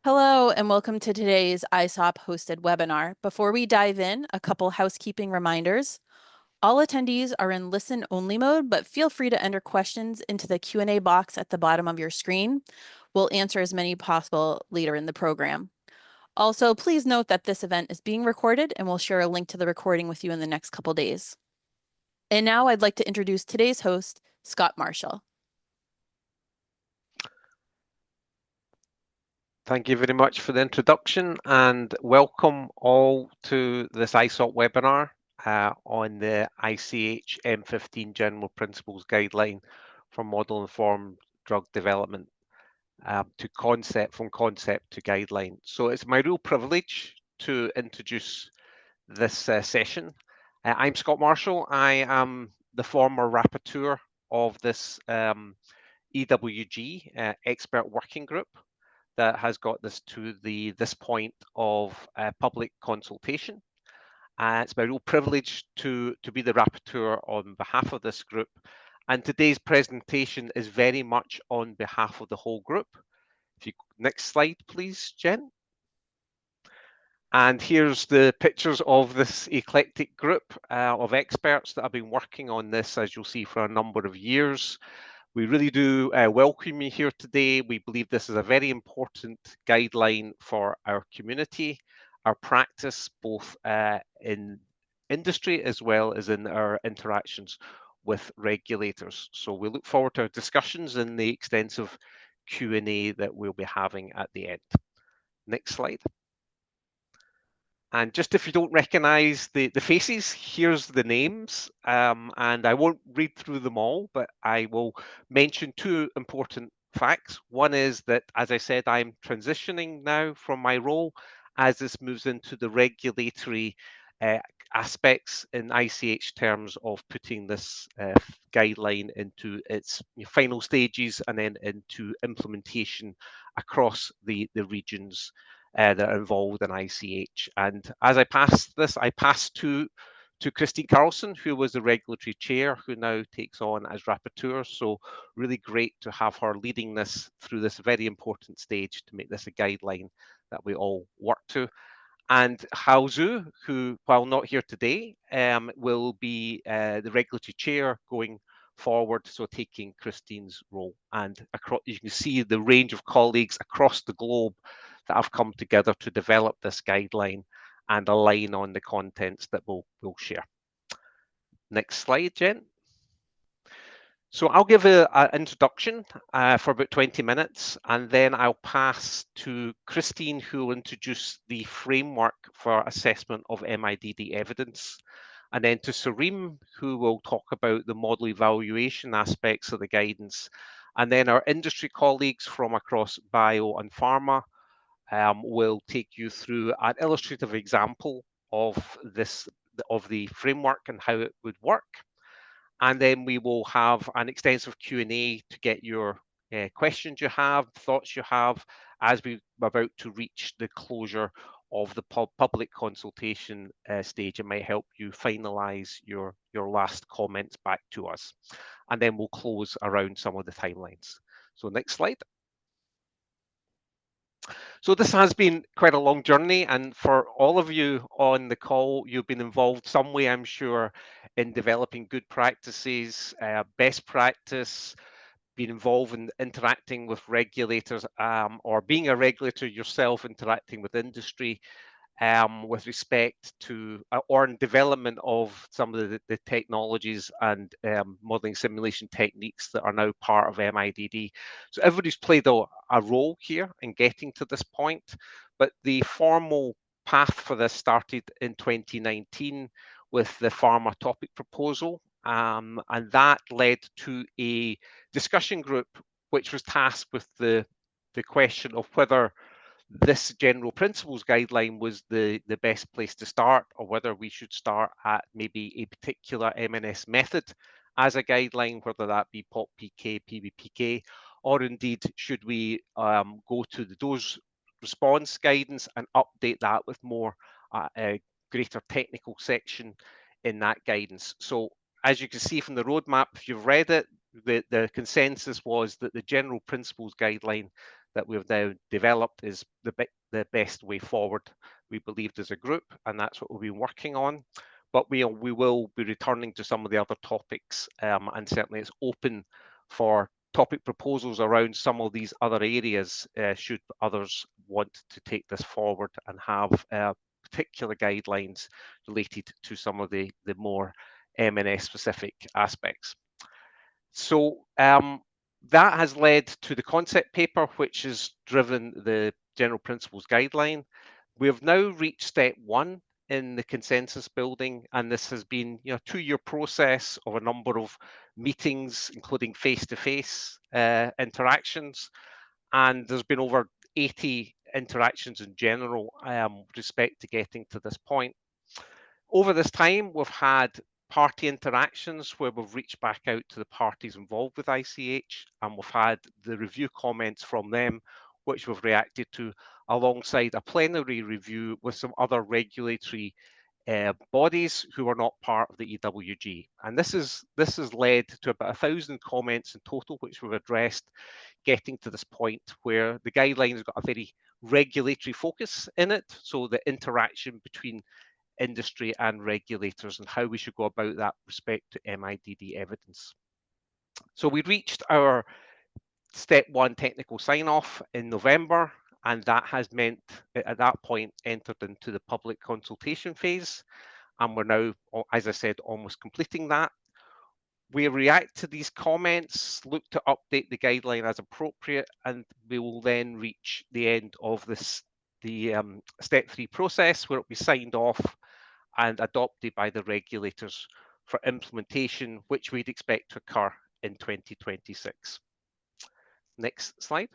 Hello and welcome to today's ISOP hosted webinar. Before we dive in, a couple housekeeping reminders. All attendees are in listen-only mode, but feel free to enter questions into the Q&A box at the bottom of your screen. We'll answer as many possible later in the program. Also, please note that this event is being recorded and we'll share a link to the recording with you in the next couple days. And now I'd like to introduce today's host, Scott Marshall. Thank you very much for the introduction and welcome all to this ISOP webinar on the ICH M15 General Principles Guideline for Model-Informed Drug Development from concept to guideline. So it's my real privilege to introduce this session. I'm Scott Marshall. I am the former rapporteur of this EWG expert working group that has got this to this point of public consultation. It's my real privilege to be the rapporteur on behalf of this group. And today's presentation is very much on behalf of the whole group. Next slide, please, Jen. And here's the pictures of this eclectic group of experts that have been working on this, as you'll see, for a number of years. We really do welcome you here today. We believe this is a very important guideline for our community, our practice, both in industry as well as in our interactions with regulators. So we look forward to our discussions and the extensive Q&A that we'll be having at the end. Next slide. And just if you don't recognize the faces, here's the names. And I won't read through them all, but I will mention two important facts. One is that, as I said, I'm transitioning now from my role as this moves into the regulatory aspects in ICH terms of putting this guideline into its final stages and then into implementation across the regions that are involved in ICH. And as I pass this, I pass to Christine Carlson, who was the regulatory chair, who now takes on as rapporteur. So really great to have her leading this through this very important stage to make this a guideline that we all work to. And Hao Zhu, who, while not here today, will be the regulatory chair going forward, so taking Christine's role. And across, you can see the range of colleagues across the globe that have come together to develop this guideline and align on the contents that we'll share. Next slide, Jen. So I'll give an introduction for about 20 minutes, and then I'll pass to Christine, who will introduce the framework for assessment of MIDD evidence, and then to Sarim, who will talk about the model evaluation aspects of the guidance, and then our industry colleagues from across bio and pharma will take you through an illustrative example of the framework and how it would work. And then we will have an extensive Q&A to get your questions you have, thoughts you have, as we're about to reach the closure of the public consultation stage. It might help you finalize your last comments back to us. And then we'll close around some of the timelines. So next slide. So this has been quite a long journey, and for all of you on the call, you've been involved some way, I'm sure, in developing good practices, best practice, being involved in interacting with regulators, or being a regulator yourself, interacting with industry, with respect to or in development of some of the technologies and modeling simulation techniques that are now part of MIDD. So everybody's played a role here in getting to this point, but the formal path for this started in 2019 with the pharma topic proposal, and that led to a discussion group which was tasked with the question of whether this general principles guideline was the best place to start, or whether we should start at maybe a particular MNS method as a guideline, whether that be POP-PK, PBPK, or indeed should we go to the dose response guidance and update that with more a greater technical section in that guidance. So as you can see from the roadmap, if you've read it, the consensus was that the general principles guideline that we've now developed is the best way forward, we believed as a group, and that's what we've been working on. But we will be returning to some of the other topics, and certainly it's open for topic proposals around some of these other areas, should others want to take this forward and have particular guidelines related to some of the more M&S specific aspects. So that has led to the concept paper, which has driven the General Principles Guideline. We have now reached step one in the consensus building, and this has been a 2-year process of a number of meetings, including face-to-face interactions, and there's been over 80 interactions in general with respect to getting to this point. Over this time, we've had party interactions where we've reached back out to the parties involved with ICH, and we've had the review comments from them, which we've reacted to, alongside a plenary review with some other regulatory bodies who are not part of the EWG. And this has led to about 1,000 comments in total, which we've addressed, getting to this point where the guidelines have got a very regulatory focus in it. So the interaction between industry and regulators and how we should go about that with respect to MIDD evidence. So we reached our step one technical sign-off in November, and that has meant at that point entered into the public consultation phase, and we're now, as I said, almost completing that. We react to these comments, look to update the guideline as appropriate, and we will then reach the end of the step 3 process, where it will be signed off and adopted by the regulators for implementation, which we'd expect to occur in 2026. Next slide.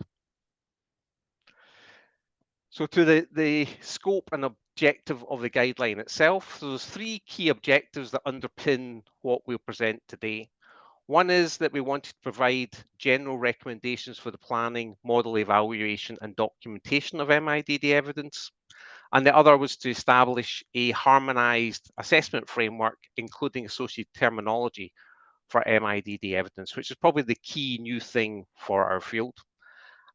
So to the scope and objective of the guideline itself, so there's 3 key objectives that underpin what we'll present today. One is that we wanted to provide general recommendations for the planning, model evaluation and documentation of MIDD evidence. And the other was to establish a harmonized assessment framework, including associated terminology for MIDD evidence, which is probably the key new thing for our field.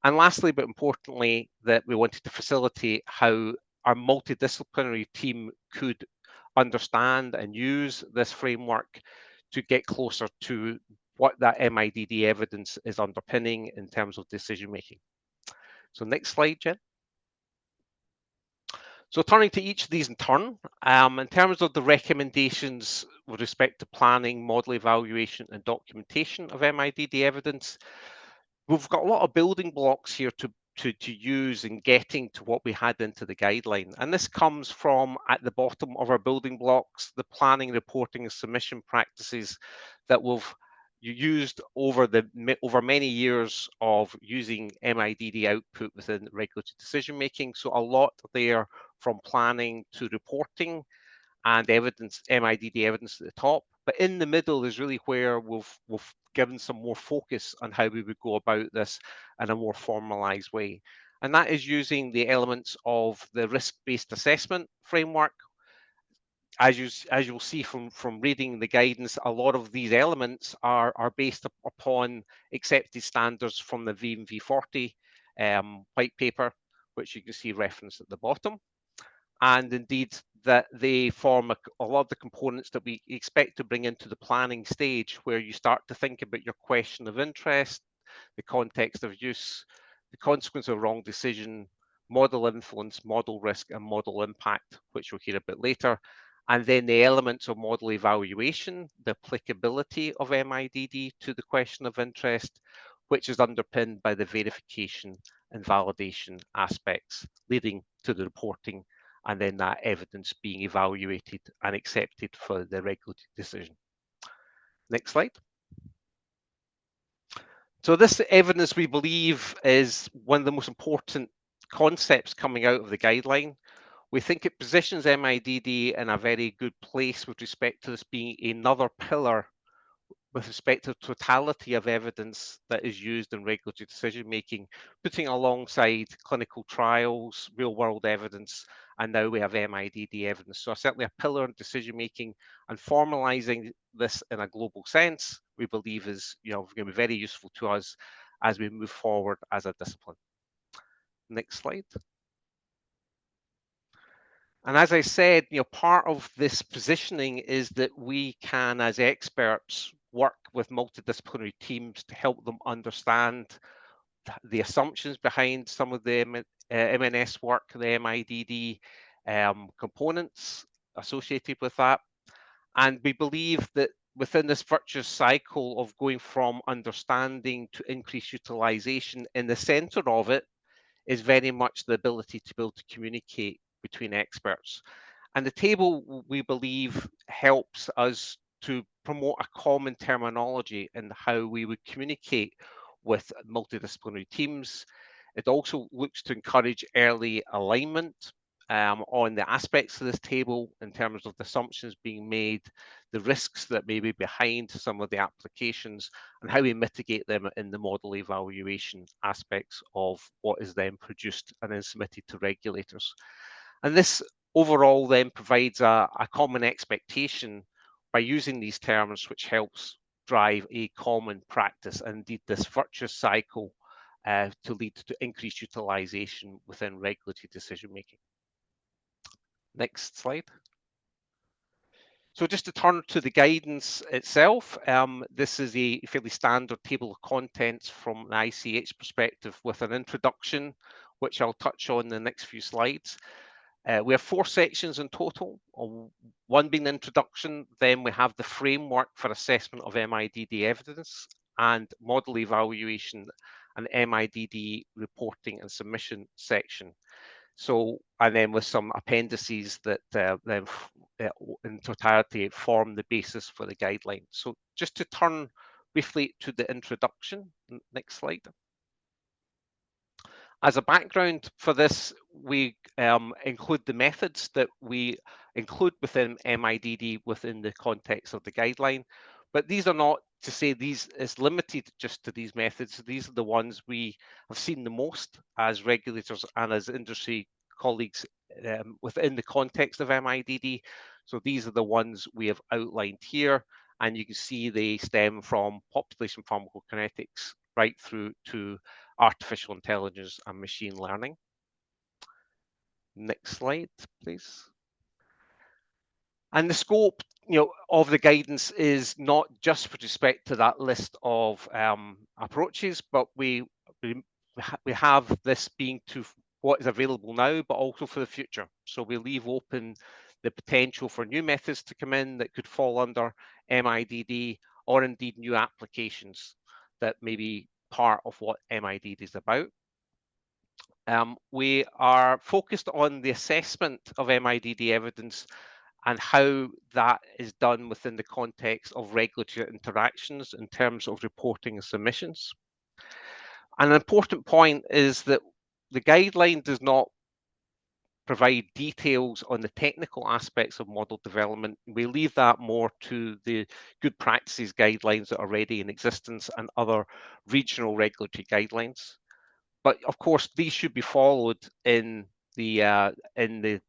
And lastly, but importantly, that we wanted to facilitate how our multidisciplinary team could understand and use this framework to get closer to what that MIDD evidence is underpinning in terms of decision making. So next slide, Jen. So turning to each of these in turn, in terms of the recommendations with respect to planning, model evaluation and documentation of MIDD evidence, we've got a lot of building blocks here to use in getting to what we had into the guideline. And this comes from at the bottom of our building blocks, the planning, reporting and submission practices that we've used over many years of using MIDD output within regulatory decision making. So a lot there from planning to reporting and evidence, MIDD evidence at the top. But in the middle is really where we've given some more focus on how we would go about this in a more formalized way. And that is using the elements of the risk-based assessment framework. As you'll see from reading the guidance, a lot of these elements are based upon accepted standards from the VMV40 white paper, which you can see referenced at the bottom. And indeed, that they form a lot of the components that we expect to bring into the planning stage, where you start to think about your question of interest, the context of use, the consequence of wrong decision, model influence, model risk, and model impact, which we'll hear a bit later. And then the elements of model evaluation, the applicability of MIDD to the question of interest, which is underpinned by the verification and validation aspects, leading to the reporting and then that evidence being evaluated and accepted for the regulatory decision. Next slide. So this evidence, we believe, is one of the most important concepts coming out of the guideline. We think it positions MIDD in a very good place with respect to this being another pillar with respect to totality of evidence that is used in regulatory decision making, putting alongside clinical trials, real world evidence, and now we have MIDD evidence. So certainly a pillar in decision making, and formalizing this in a global sense, we believe is going to be very useful to us as we move forward as a discipline. Next slide. And as I said, part of this positioning is that we can, as experts, work with multidisciplinary teams to help them understand the assumptions behind some of the MNS work, the MIDD components associated with that. And we believe that within this virtuous cycle of going from understanding to increased utilization, in the center of it is very much the ability to be able to communicate between experts. And the table, we believe, helps us to promote a common terminology in how we would communicate with multidisciplinary teams. It also looks to encourage early alignment on the aspects of this table in terms of the assumptions being made, the risks that may be behind some of the applications, and how we mitigate them in the model evaluation aspects of what is then produced and then submitted to regulators. And this overall then provides a common expectation by using these terms, which helps drive a common practice and indeed this virtuous cycle to lead to increased utilization within regulatory decision making. Next slide. So just to turn to the guidance itself, this is a fairly standard table of contents from an ICH perspective with an introduction, which I'll touch on in the next few slides. We have 4 sections in total, one being the introduction, then we have the framework for assessment of MIDD evidence and model evaluation and MIDD reporting and submission section. So, and then with some appendices that then in totality form the basis for the guideline. So just to turn briefly to the introduction, next slide. As a background for this, we include the methods that we include within MIDD within the context of the guideline. But these are not to say these is limited just to these methods. These are the ones we have seen the most as regulators and as industry colleagues within the context of MIDD. So these are the ones we have outlined here. And you can see they stem from population pharmacokinetics right through to artificial intelligence and machine learning. Next slide, please. And the scope, of the guidance is not just with respect to that list of approaches, but we have this being to what is available now, but also for the future. So we leave open the potential for new methods to come in that could fall under MIDD or indeed new applications that may be part of what MIDD is about. We are focused on the assessment of MIDD evidence and how that is done within the context of regulatory interactions in terms of reporting and submissions. An important point is that the guideline does not provide details on the technical aspects of model development. We leave that more to the good practices guidelines that are already in existence and other regional regulatory guidelines. But of course, these should be followed in the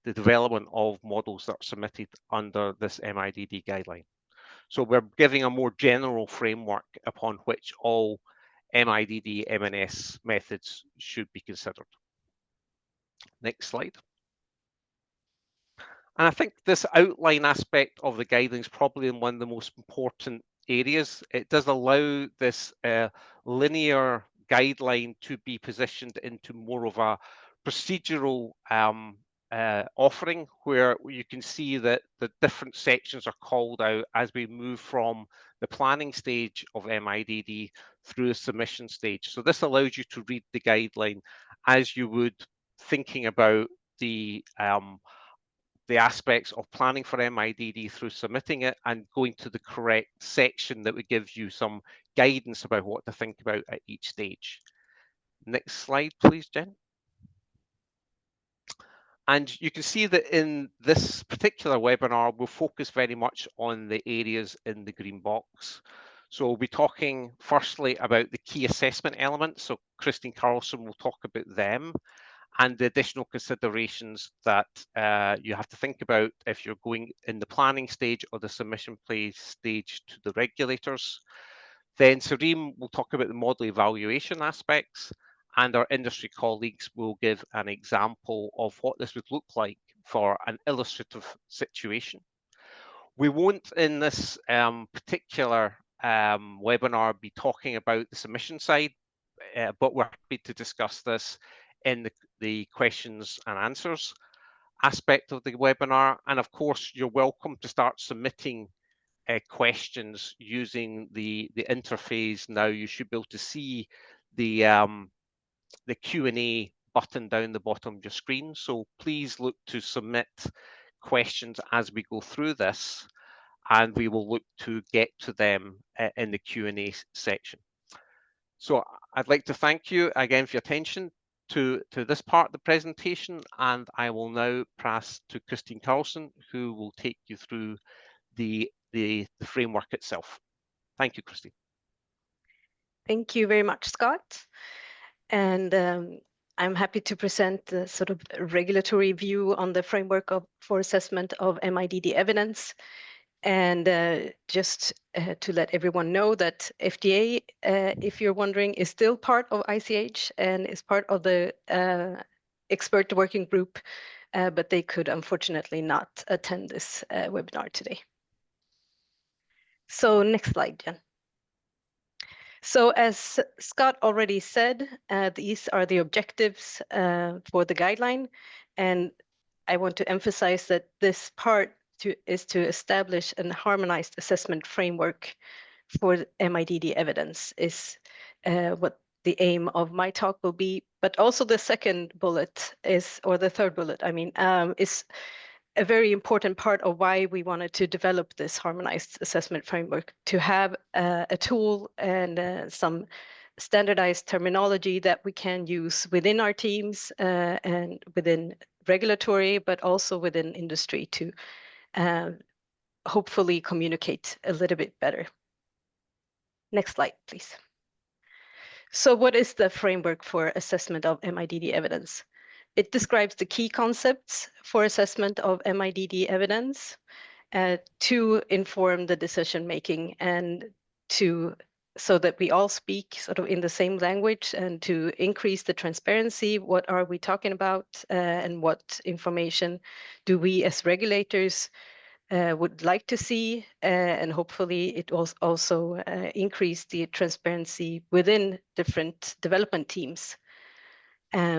development of models that are submitted under this MIDD guideline. So we're giving a more general framework upon which all MIDD MNS methods should be considered. Next slide. And I think this outline aspect of the guideline is probably one of the most important areas. It does allow this linear guideline to be positioned into more of a procedural offering where you can see that the different sections are called out as we move from the planning stage of MIDD through the submission stage. So this allows you to read the guideline as you would thinking about the aspects of planning for MIDD through submitting it and going to the correct section that would give you some guidance about what to think about at each stage. Next slide, please, Jen. And you can see that in this particular webinar, we'll focus very much on the areas in the green box. So we'll be talking firstly about the key assessment elements. So Christine Carlson will talk about them and the additional considerations that you have to think about if you're going in the planning stage or the submission phase stage to the regulators. Then Sareem will talk about the model evaluation aspects and our industry colleagues will give an example of what this would look like for an illustrative situation. We won't in this particular webinar be talking about the submission side, but we're happy to discuss this in the questions and answers aspect of the webinar. And of course, you're welcome to start submitting questions using the interface now. You should be able to see the Q&A button down the bottom of your screen. So please look to submit questions as we go through this, and we will look to get to them in the Q&A section. So I'd like to thank you again for your attention to this part of the presentation, and I will now pass to Christine Carlson, who will take you through the framework itself. Thank you, Christine. Thank you very much, Scott. And I'm happy to present the sort of regulatory view on the framework for assessment of MIDD evidence. And just to let everyone know that FDA, if you're wondering, is still part of ICH and is part of the expert working group, but they could unfortunately not attend this webinar today. So next slide, Jen. So as Scott already said, these are the objectives for the guideline. And I want to emphasize that this part is to establish a harmonized assessment framework for MIDD evidence is what the aim of my talk will be. But also the second bullet is, or the third bullet, I mean, is a very important part of why we wanted to develop this harmonized assessment framework, to have a tool and some standardized terminology that we can use within our teams and within regulatory, but also within industry to hopefully communicate a little bit better. Next slide, please. So what is the framework for assessment of MIDD evidence? It describes the key concepts for assessment of MIDD evidence to inform the decision making and so that we all speak sort of in the same language and to increase the transparency. What are we talking about and what information do we as regulators would like to see, and hopefully it will also increase the transparency within different development teams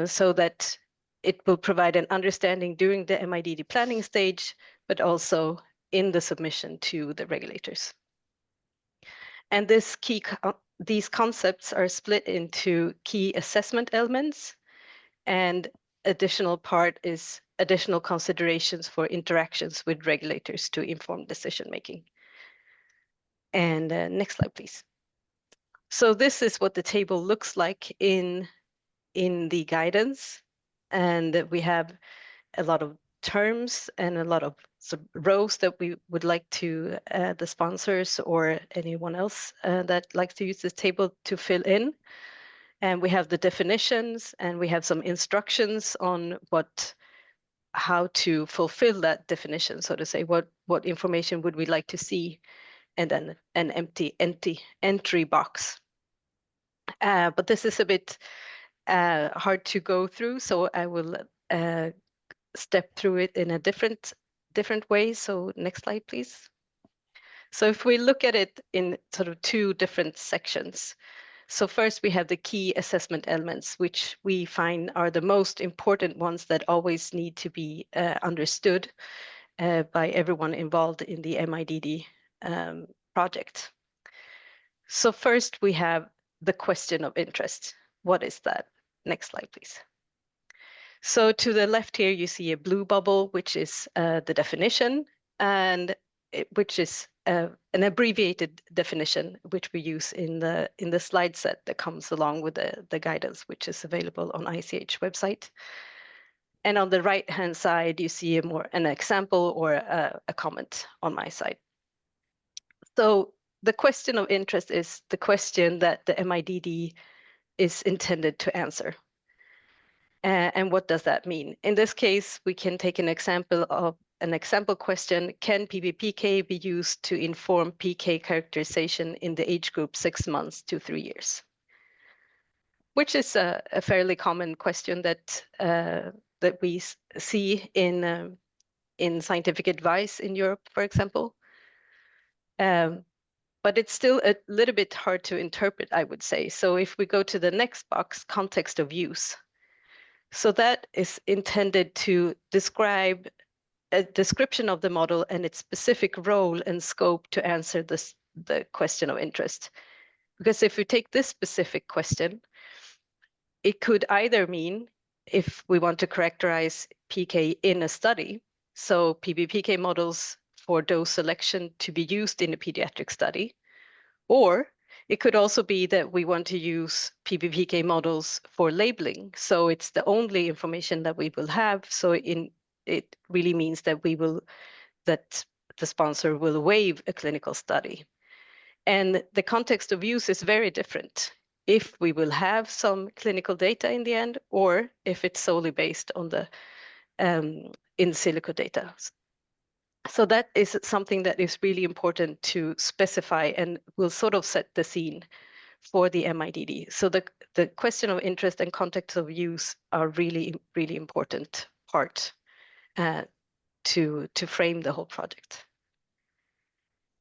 so that it will provide an understanding during the MIDD planning stage, but also in the submission to the regulators. And these concepts are split into key assessment elements, and additional part is additional considerations for interactions with regulators to inform decision making. And next slide, please. So this is what the table looks like in the guidance, and we have a lot of terms and a lot of rows that we would like to the sponsors or anyone else that likes to use this table to fill in. And we have the definitions, and we have some instructions on how to fulfill that definition, so to say, what information would we like to see, and then an empty entry box. But this is a bit hard to go through, so I will step through it in a different way. So next slide, please. So if we look at it in sort of two different sections. So first we have the key assessment elements, which we find are the most important ones that always need to be understood by everyone involved in the MIDD project. So first we have the question of interest. What is that? Next slide, please. So to the left here, you see a blue bubble, which is the definition, and which is an abbreviated definition, which we use in the slide set that comes along with the guidance, which is available on ICH website. And on the right-hand side, you see an example or a comment on my side. So the question of interest is the question that the MIDD is intended to answer. And what does that mean? In this case, we can take an example question: can PBPK be used to inform PK characterization in the age group 6 months to 3 years? which is a fairly common question that that we see in scientific advice in Europe, for example. But it's still a little bit hard to interpret, I would say. So if we go to the next box, context of use. So that is intended to describe a description of the model and its specific role and scope to answer the question of interest. Because if we take this specific question, it could either mean if we want to characterize PK in a study, so PBPK models for dose selection to be used in a pediatric study, or it could also be that we want to use PBPK models for labeling. So it's the only information that we will have. So it really means that that the sponsor will waive a clinical study. And the context of use is very different if we will have some clinical data in the end, or if it's solely based on the in silico data. So that is something that is really important to specify and will sort of set the scene for the MIDD. So the question of interest and context of use are really, really important part to frame the whole project.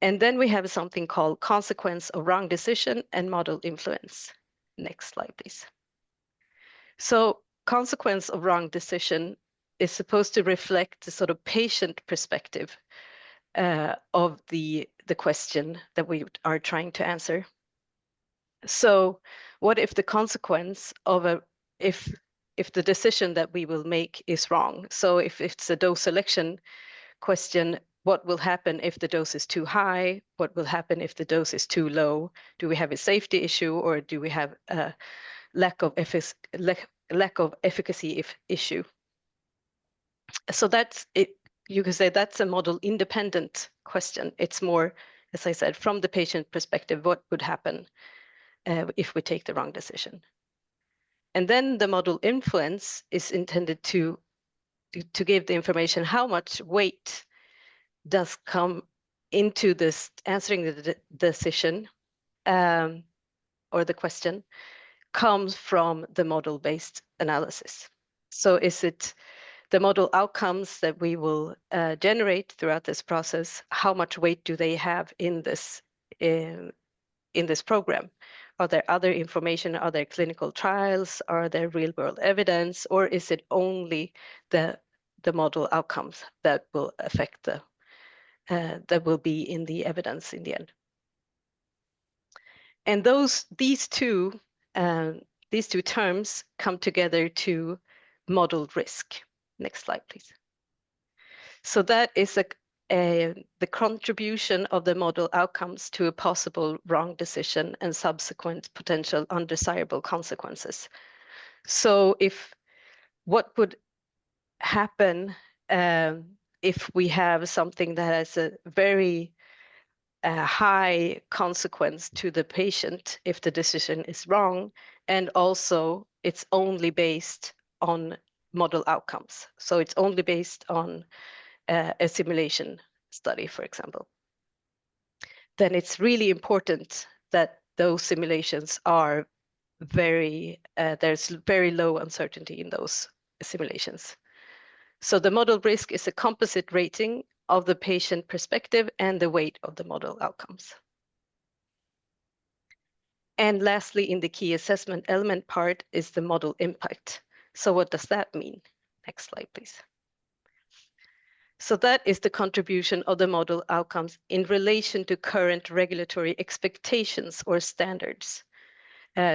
And then we have something called consequence of wrong decision and model influence. Next slide, please. So consequence of wrong decision is supposed to reflect the sort of patient perspective of the question that we are trying to answer. So what if the consequence of if the decision that we will make is wrong? So if it's a dose selection question, what will happen if the dose is too high? What will happen if the dose is too low? Do we have a safety issue, or do we have a lack of efficacy issue? So that's it. You could say that's a model independent question. It's more, as I said, from the patient perspective, what would happen if we take the wrong decision? And then the model influence is intended to give the information how much weight does come into this answering the decision or the question comes from the model-based analysis. So is it the model outcomes that we will generate throughout this process? How much weight do they have in this program? Are there other information? Are there clinical trials? Are there real-world evidence? Or is it only the model outcomes that will affect that will be in the evidence in the end? And these two terms come together to model risk. Next slide, please. So that is the contribution of the model outcomes to a possible wrong decision and subsequent potential undesirable consequences. So what would happen if we have something that has a very high consequence to the patient if the decision is wrong, and also it's only based on model outcomes. So it's only based on a simulation study, for example. Then it's really important that those simulations are there's very low uncertainty in those simulations. So the model risk is a composite rating of the patient perspective and the weight of the model outcomes. And lastly, in the key assessment element part is the model impact. So what does that mean? Next slide, please. So that is the contribution of the model outcomes in relation to current regulatory expectations or standards.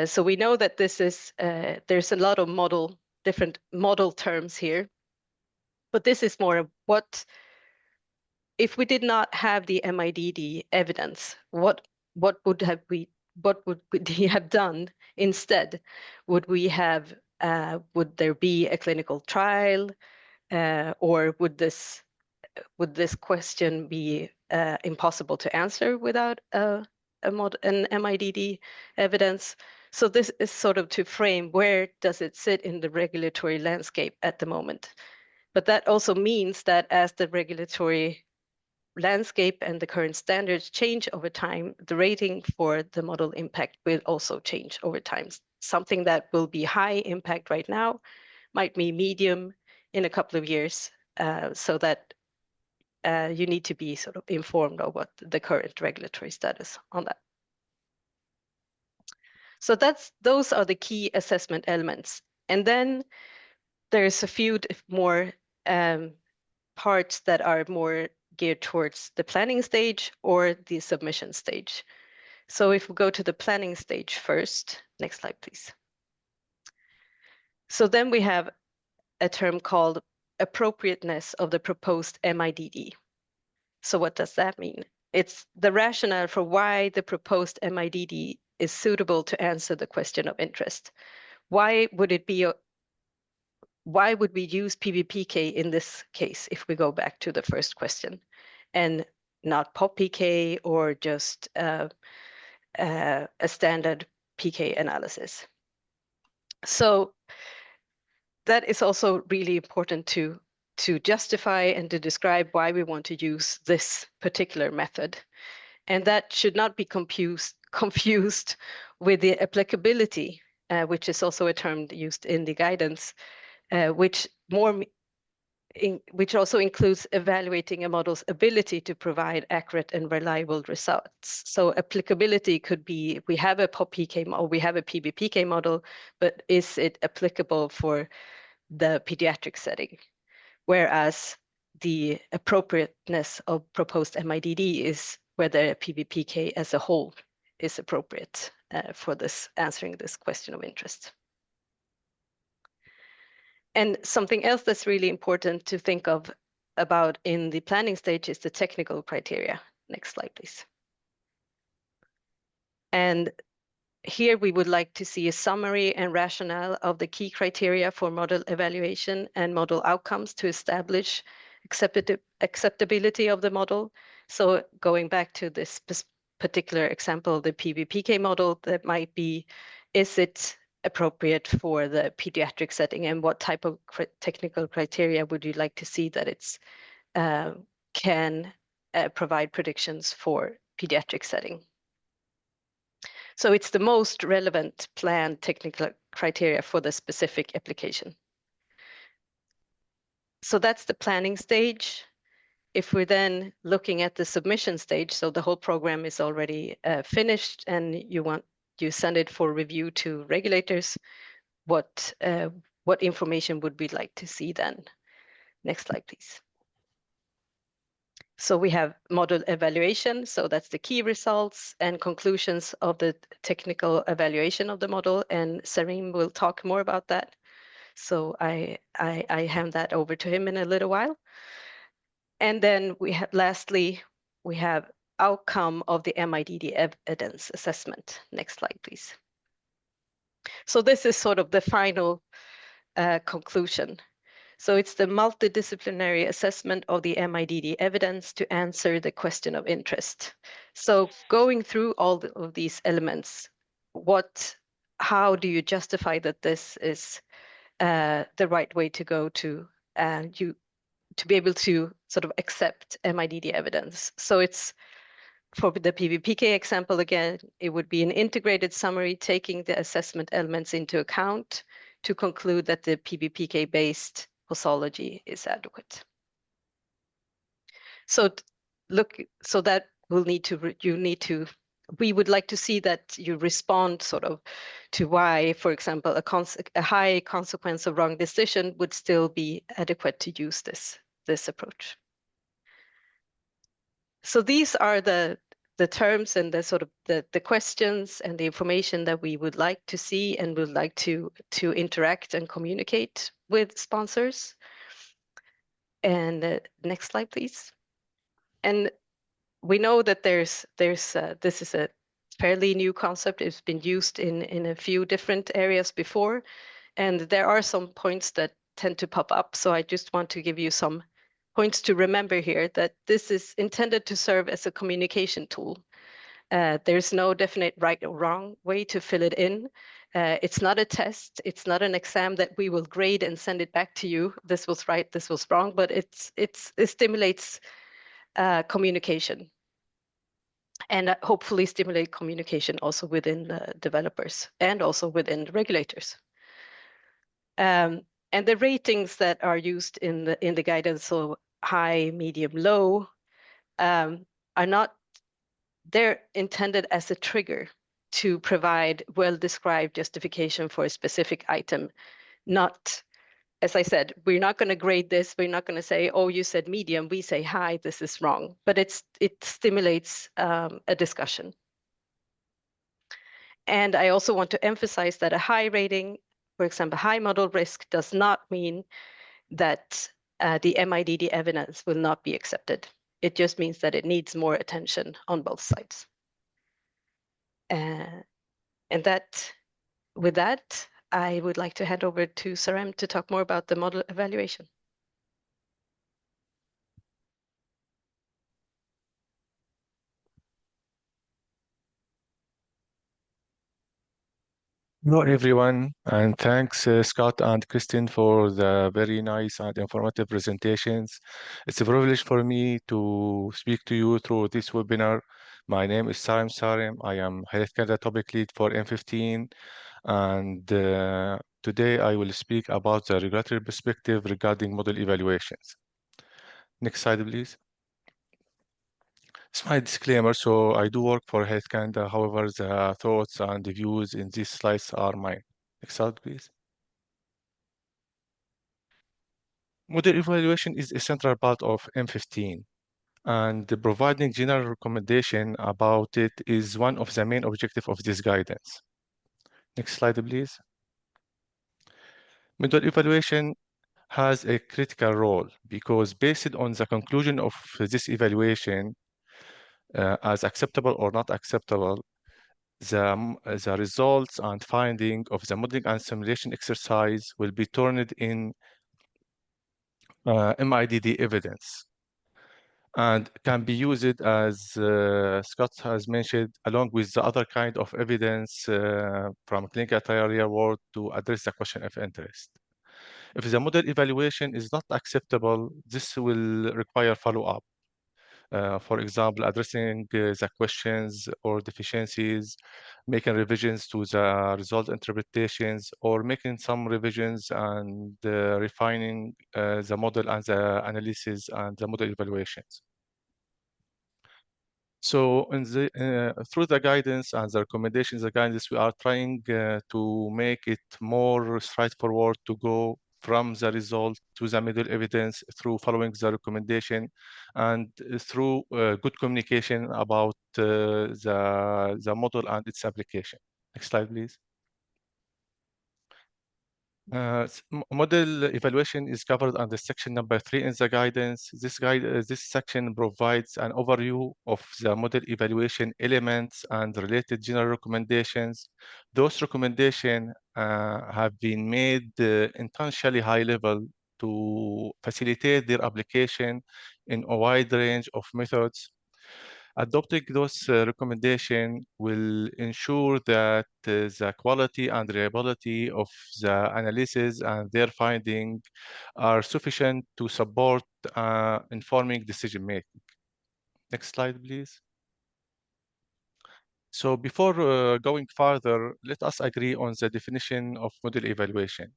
So we know that this is, there's a lot of different model terms here, but this is more of what, if we did not have the MIDD evidence, what would we have done instead? Would there be a clinical trial, or would this question be impossible to answer without an MIDD evidence? So this is sort of to frame where does it sit in the regulatory landscape at the moment. But that also means that as the regulatory landscape and the current standards change over time, the rating for the model impact will also change over time. something that will be high impact right now might be medium in a couple of years, so that you need to be sort of informed of what the current regulatory status on that. So those are the key assessment elements. And then there's a few more parts that are more geared towards the planning stage or the submission stage. So if we go to the planning stage first, next slide, please. So then we have a term called appropriateness of the proposed MIDD. So what does that mean? It's the rationale for why the proposed MIDD is suitable to answer the question of interest. Why would we use PBPK in this case if we go back to the first question, and not POP-PK or just a standard PK analysis? So that is also really important to justify and to describe why we want to use this particular method. And that should not be confused with the applicability, which is also a term used in the guidance, which also includes evaluating a model's ability to provide accurate and reliable results. So applicability could be, we have a POP-PK model, we have a PBPK model, but is it applicable for the pediatric setting? Whereas the appropriateness of proposed MIDD is whether PBPK as a whole is appropriate for answering this question of interest. And something else that's really important to think about in the planning stage is the technical criteria. Next slide, please. And here we would like to see a summary and rationale of the key criteria for model evaluation and model outcomes to establish acceptability of the model. So going back to this particular example, the PBPK model, that might be, is it appropriate for the pediatric setting, and what type of technical criteria would you like to see that it's can provide predictions for pediatric setting? So it's the most relevant planned technical criteria for the specific application. So that's the planning stage. If we're then looking at the submission stage, so the whole program is already finished and you send it for review to regulators, what information would we like to see then? Next slide, please. So we have model evaluation, so that's the key results and conclusions of the technical evaluation of the model, and Sarim will talk more about that. So I hand that over to him in a little while. And then lastly, we have outcome of the MIDD evidence assessment. Next slide, please. So this is sort of the final conclusion. So it's the multidisciplinary assessment of the MIDD evidence to answer the question of interest. So going through all of these elements, how do you justify that this is the right way to go to be able to sort of accept MIDD evidence? So it's, for the PBPK example again, it would be an integrated summary taking the assessment elements into account to conclude that the PBPK-based posology is adequate. So that we would like to see that you respond sort of to why, for example, a high consequence of wrong decision would still be adequate to use this approach. So these are the terms and the sort of the questions and the information that we would like to see and would like to interact and communicate with sponsors. And next slide, please. And we know that this is a fairly new concept. It's been used in a few different areas before, and there are some points that tend to pop up. So I just want to give you some points to remember here, that this is intended to serve as a communication tool. There's no definite right or wrong way to fill it in. It's not a test. It's not an exam that we will grade and send it back to you. This was right, this was wrong, but it stimulates communication. and hopefully stimulate communication also within developers and also within regulators. And the ratings that are used in the guidance, so high, medium, low, are not, they're intended as a trigger to provide well-described justification for a specific item, not, as I said, we're not going to grade this. We're not going to say, oh, you said medium, we say high, this is wrong. But it stimulates a discussion. And I also want to emphasize that a high rating, for example, high model risk, does not mean that the MIDD evidence will not be accepted. It just means that it needs more attention on both sides. And with that, I would like to hand over to Sarem to talk more about the model evaluation. Hello, everyone, and thanks, Scott and Kristin, for the very nice and informative presentations. It's a privilege for me to speak to you through this webinar. My name is Sarem. I am Health Canada Topic Lead for M15, and today I will speak about the regulatory perspective regarding model evaluations. Next slide, please. It's my disclaimer, so I do work for Health Canada. However, the thoughts and the views in these slides are mine. Next slide, please. Model evaluation is a central part of M15, and providing general recommendation about it is one of the main objectives of this guidance. Next slide, please. Model evaluation has a critical role because based on the conclusion of this evaluation, as acceptable or not acceptable, the results and finding of the modeling and simulation exercise will be turned in MIDD evidence and can be used, as Scott has mentioned, along with the other kind of evidence from clinical trial real world to address the question of interest. If the model evaluation is not acceptable, this will require follow-up. For example, addressing the questions or deficiencies, making revisions to the result interpretations, or making some revisions and refining the model and the analysis and the model evaluations. So through the guidance and the recommendations, the guidance, we are trying to make it more straightforward to go from the result to the middle evidence through following the recommendation and through good communication about the model and its application. Next slide, please. Model evaluation is covered under section number 3 in the guidance. This section provides an overview of the model evaluation elements and related general recommendations. Those recommendations have been made intentionally high level to facilitate their application in a wide range of methods. Adopting those recommendations will ensure that the quality and reliability of the analysis and their findings are sufficient to support informing decision making. Next slide, please. So before going further, let us agree on the definition of model evaluation,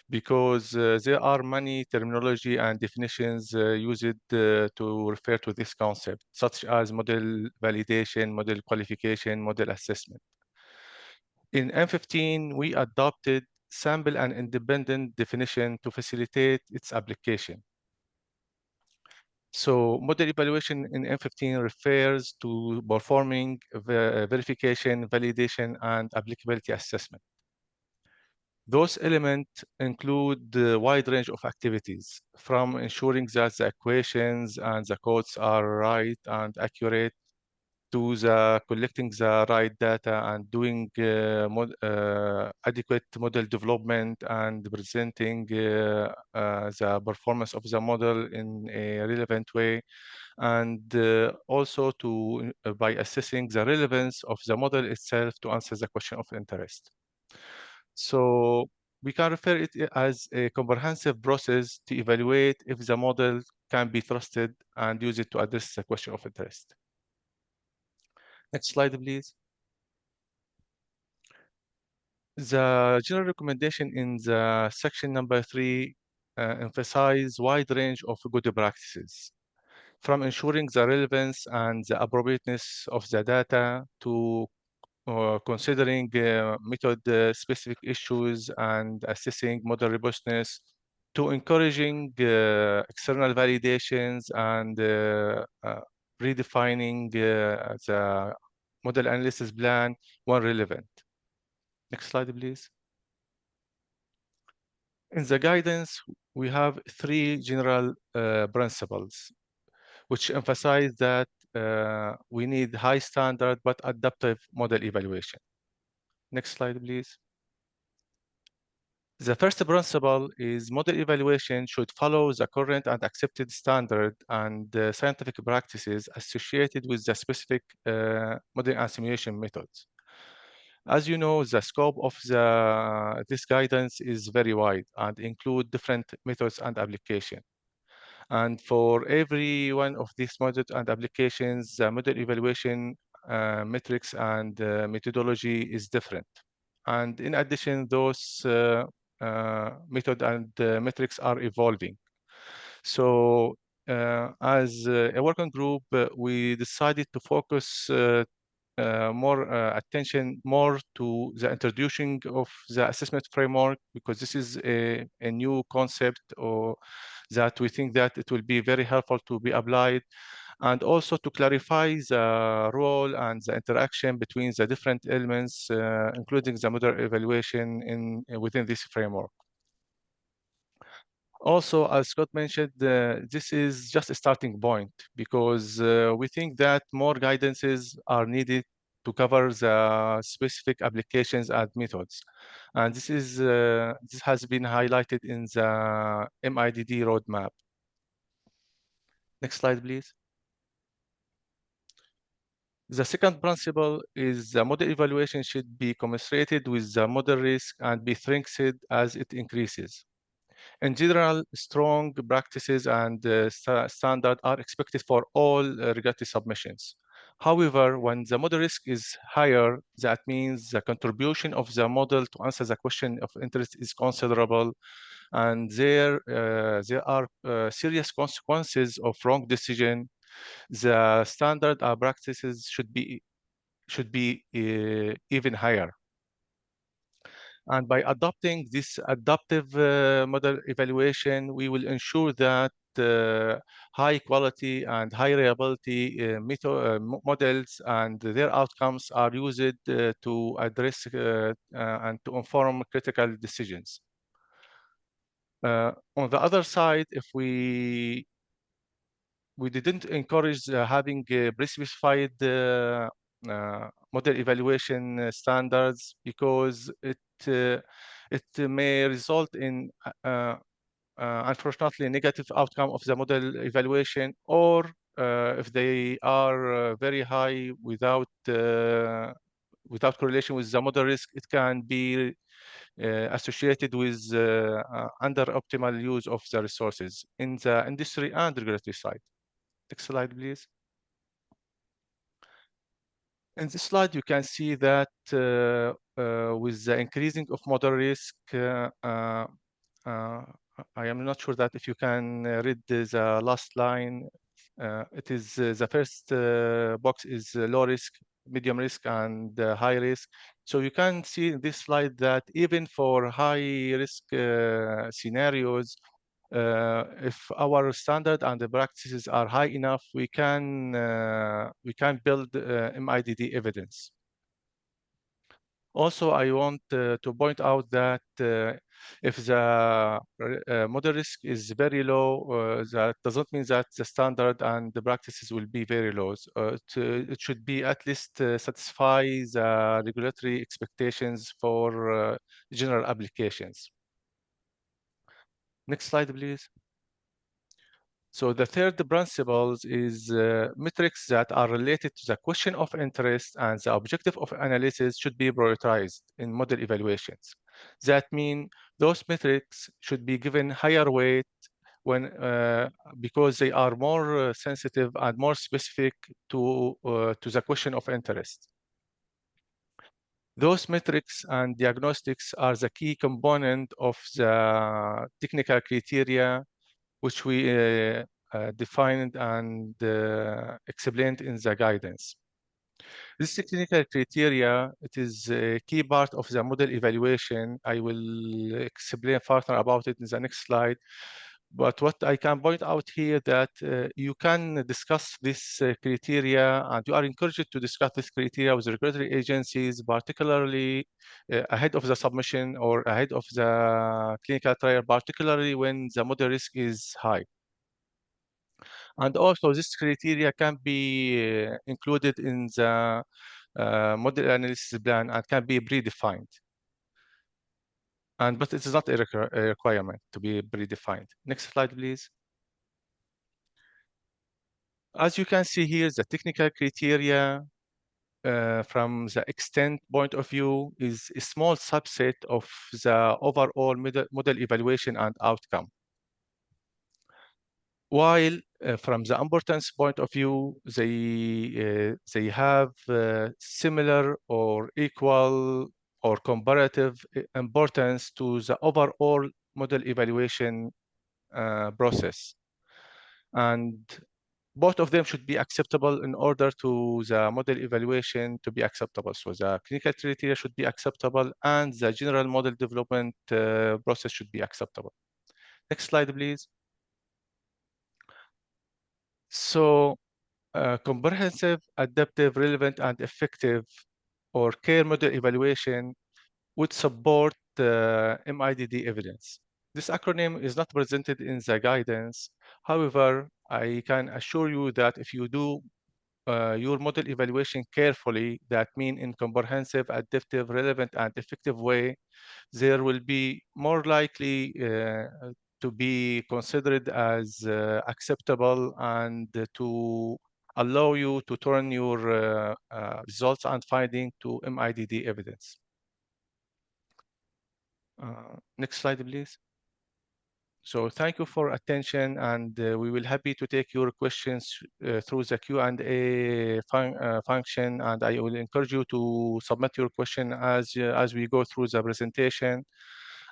because there are many terminology and definitions used to refer to this concept, such as model validation, model qualification, model assessment. In M15, we adopted sample and independent definition to facilitate its application. So model evaluation in M15 refers to performing verification, validation, and applicability assessment. Those elements include a wide range of activities, from ensuring that the equations and the codes are right and accurate, to collecting the right data and doing adequate model development and presenting the performance of the model in a relevant way, and also by assessing the relevance of the model itself to answer the question of interest. So we can refer it as a comprehensive process to evaluate if the model can be trusted and use it to address the question of interest. Next slide, please. The general recommendation in the section number 3 emphasize wide range of good practices, from ensuring the relevance and the appropriateness of the data to considering method-specific issues and assessing model robustness, to encouraging external validations and redefining the model analysis plan when relevant. Next slide, please. In the guidance, we have 3 general principles, which emphasize that we need high standard but adaptive model evaluation. Next slide, please. The first principle is model evaluation should follow the current and accepted standard and scientific practices associated with the specific model and simulation methods. As you know, the scope of this guidance is very wide and include different methods and application. And for every one of these methods and applications, the model evaluation metrics and methodology is different. And in addition, those method and metrics are evolving. So as a working group, we decided to focus more attention to the introducing of the assessment framework, because this is a new concept or that we think that it will be very helpful to be applied, and also to clarify the role and the interaction between the different elements, including the model evaluation within this framework. Also, as Scott mentioned, this is just a starting point, because we think that more guidances are needed to cover the specific applications and methods. And this has been highlighted in the MIDD roadmap. Next slide, please. The second principle is the model evaluation should be commensurated with the model risk and be strengthened as it increases. In general, strong practices and standards are expected for all regulatory submissions. However, when the model risk is higher, that means the contribution of the model to answer the question of interest is considerable, and there are serious consequences of wrong decision. The standard practices should be even higher. And by adopting this adaptive model evaluation, we will ensure that high quality and high reliability models and their outcomes are used to address and to inform critical decisions. On the other side, if we didn't encourage having pre-specified model evaluation standards, because it may result in unfortunately negative outcome of the model evaluation, or if they are very high without correlation with the model risk, it can be associated with under optimal use of the resources in the industry and regulatory side. Next slide, please. In this slide, you can see that with the increasing of model risk, I am not sure that if you can read the last line. It is the first box is low risk, medium risk, and high risk. So you can see in this slide that even for high risk scenarios, if our standard and the practices are high enough, we can build MIDD evidence. Also, I want to point out that if the model risk is very low, that doesn't mean that the standard and the practices will be very low. It should be at least satisfy the regulatory expectations for general applications. Next slide, please. So the third principle is metrics that are related to the question of interest and the objective of analysis should be prioritized in model evaluations. That means those metrics should be given higher weight because they are more sensitive and more specific to the question of interest. Those metrics and diagnostics are the key component of the technical criteria which we defined and explained in the guidance. This technical criteria, it is a key part of the model evaluation. I will explain further about it in the next slide. But what I can point out here that you can discuss this criteria, and you are encouraged to discuss this criteria with regulatory agencies, particularly ahead of the submission or ahead of the clinical trial, particularly when the model risk is high. And also this criteria can be included in the model analysis plan and can be predefined. But it is not a requirement to be predefined. Next slide, please. As you can see here, the technical criteria from the extent point of view is a small subset of the overall model evaluation and outcome. While from the importance point of view, they have similar or equal or comparative importance to the overall model evaluation process. And both of them should be acceptable in order to the model evaluation to be acceptable. So the clinical criteria should be acceptable and the general model development process should be acceptable. Next slide, please. So comprehensive, adaptive, relevant, and effective or care model evaluation would support MIDD evidence. This acronym is not presented in the guidance. However, I can assure you that if you do your model evaluation carefully, that means in comprehensive, adaptive, relevant, and effective way, there will be more likely to be considered as acceptable and to allow you to turn your results and finding to MIDD evidence. Next slide, please. So thank you for attention, and we will happy to take your questions through the Q&A function, and I will encourage you to submit your question as we go through the presentation.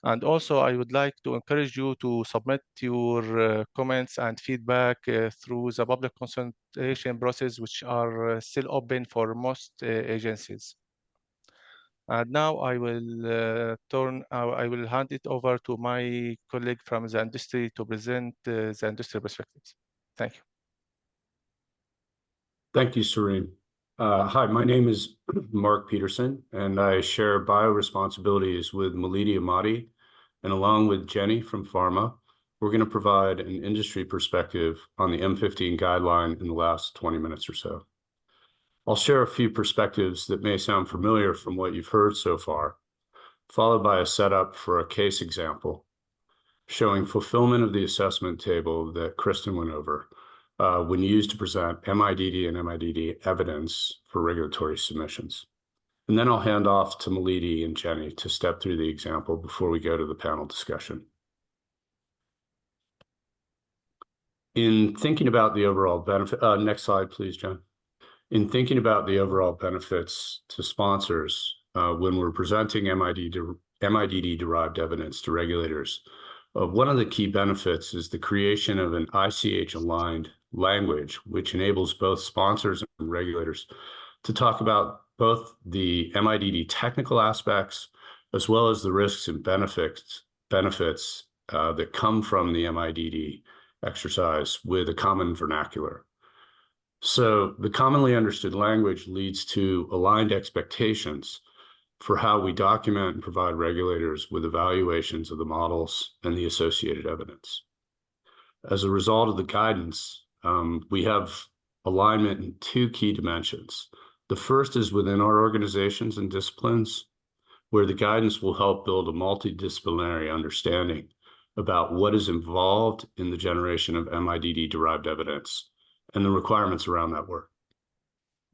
And also, I would like to encourage you to submit your comments and feedback through the public consultation process, which are still open for most agencies. And now I will I will hand it over to my colleague from the industry to present the industry perspectives. Thank you. Thank you, Serene. Hi, my name is Mark Peterson, and I share bio responsibilities with Milady Amati. And along with Jenny from Pharma, we're going to provide an industry perspective on the M15 guideline in the last 20 minutes or so. I'll share a few perspectives that may sound familiar from what you've heard so far, followed by a setup for a case example showing fulfillment of the assessment table that Kristen went over when used to present MIDD and MIDD evidence for regulatory submissions. And then I'll hand off to Milady and Jenny to step through the example before we go to the panel discussion. In thinking about the overall benefit, next slide, please, Jen. In thinking about the overall benefits to sponsors when we're presenting MIDD-derived evidence to regulators, one of the key benefits is the creation of an ICH-aligned language, which enables both sponsors and regulators to talk about both the MIDD technical aspects as well as the risks and benefits that come from the MIDD exercise with a common vernacular. So the commonly understood language leads to aligned expectations for how we document and provide regulators with evaluations of the models and the associated evidence. As a result of the guidance, we have alignment in two key dimensions. The first is within our organizations and disciplines, where the guidance will help build a multidisciplinary understanding about what is involved in the generation of MIDD-derived evidence and the requirements around that work.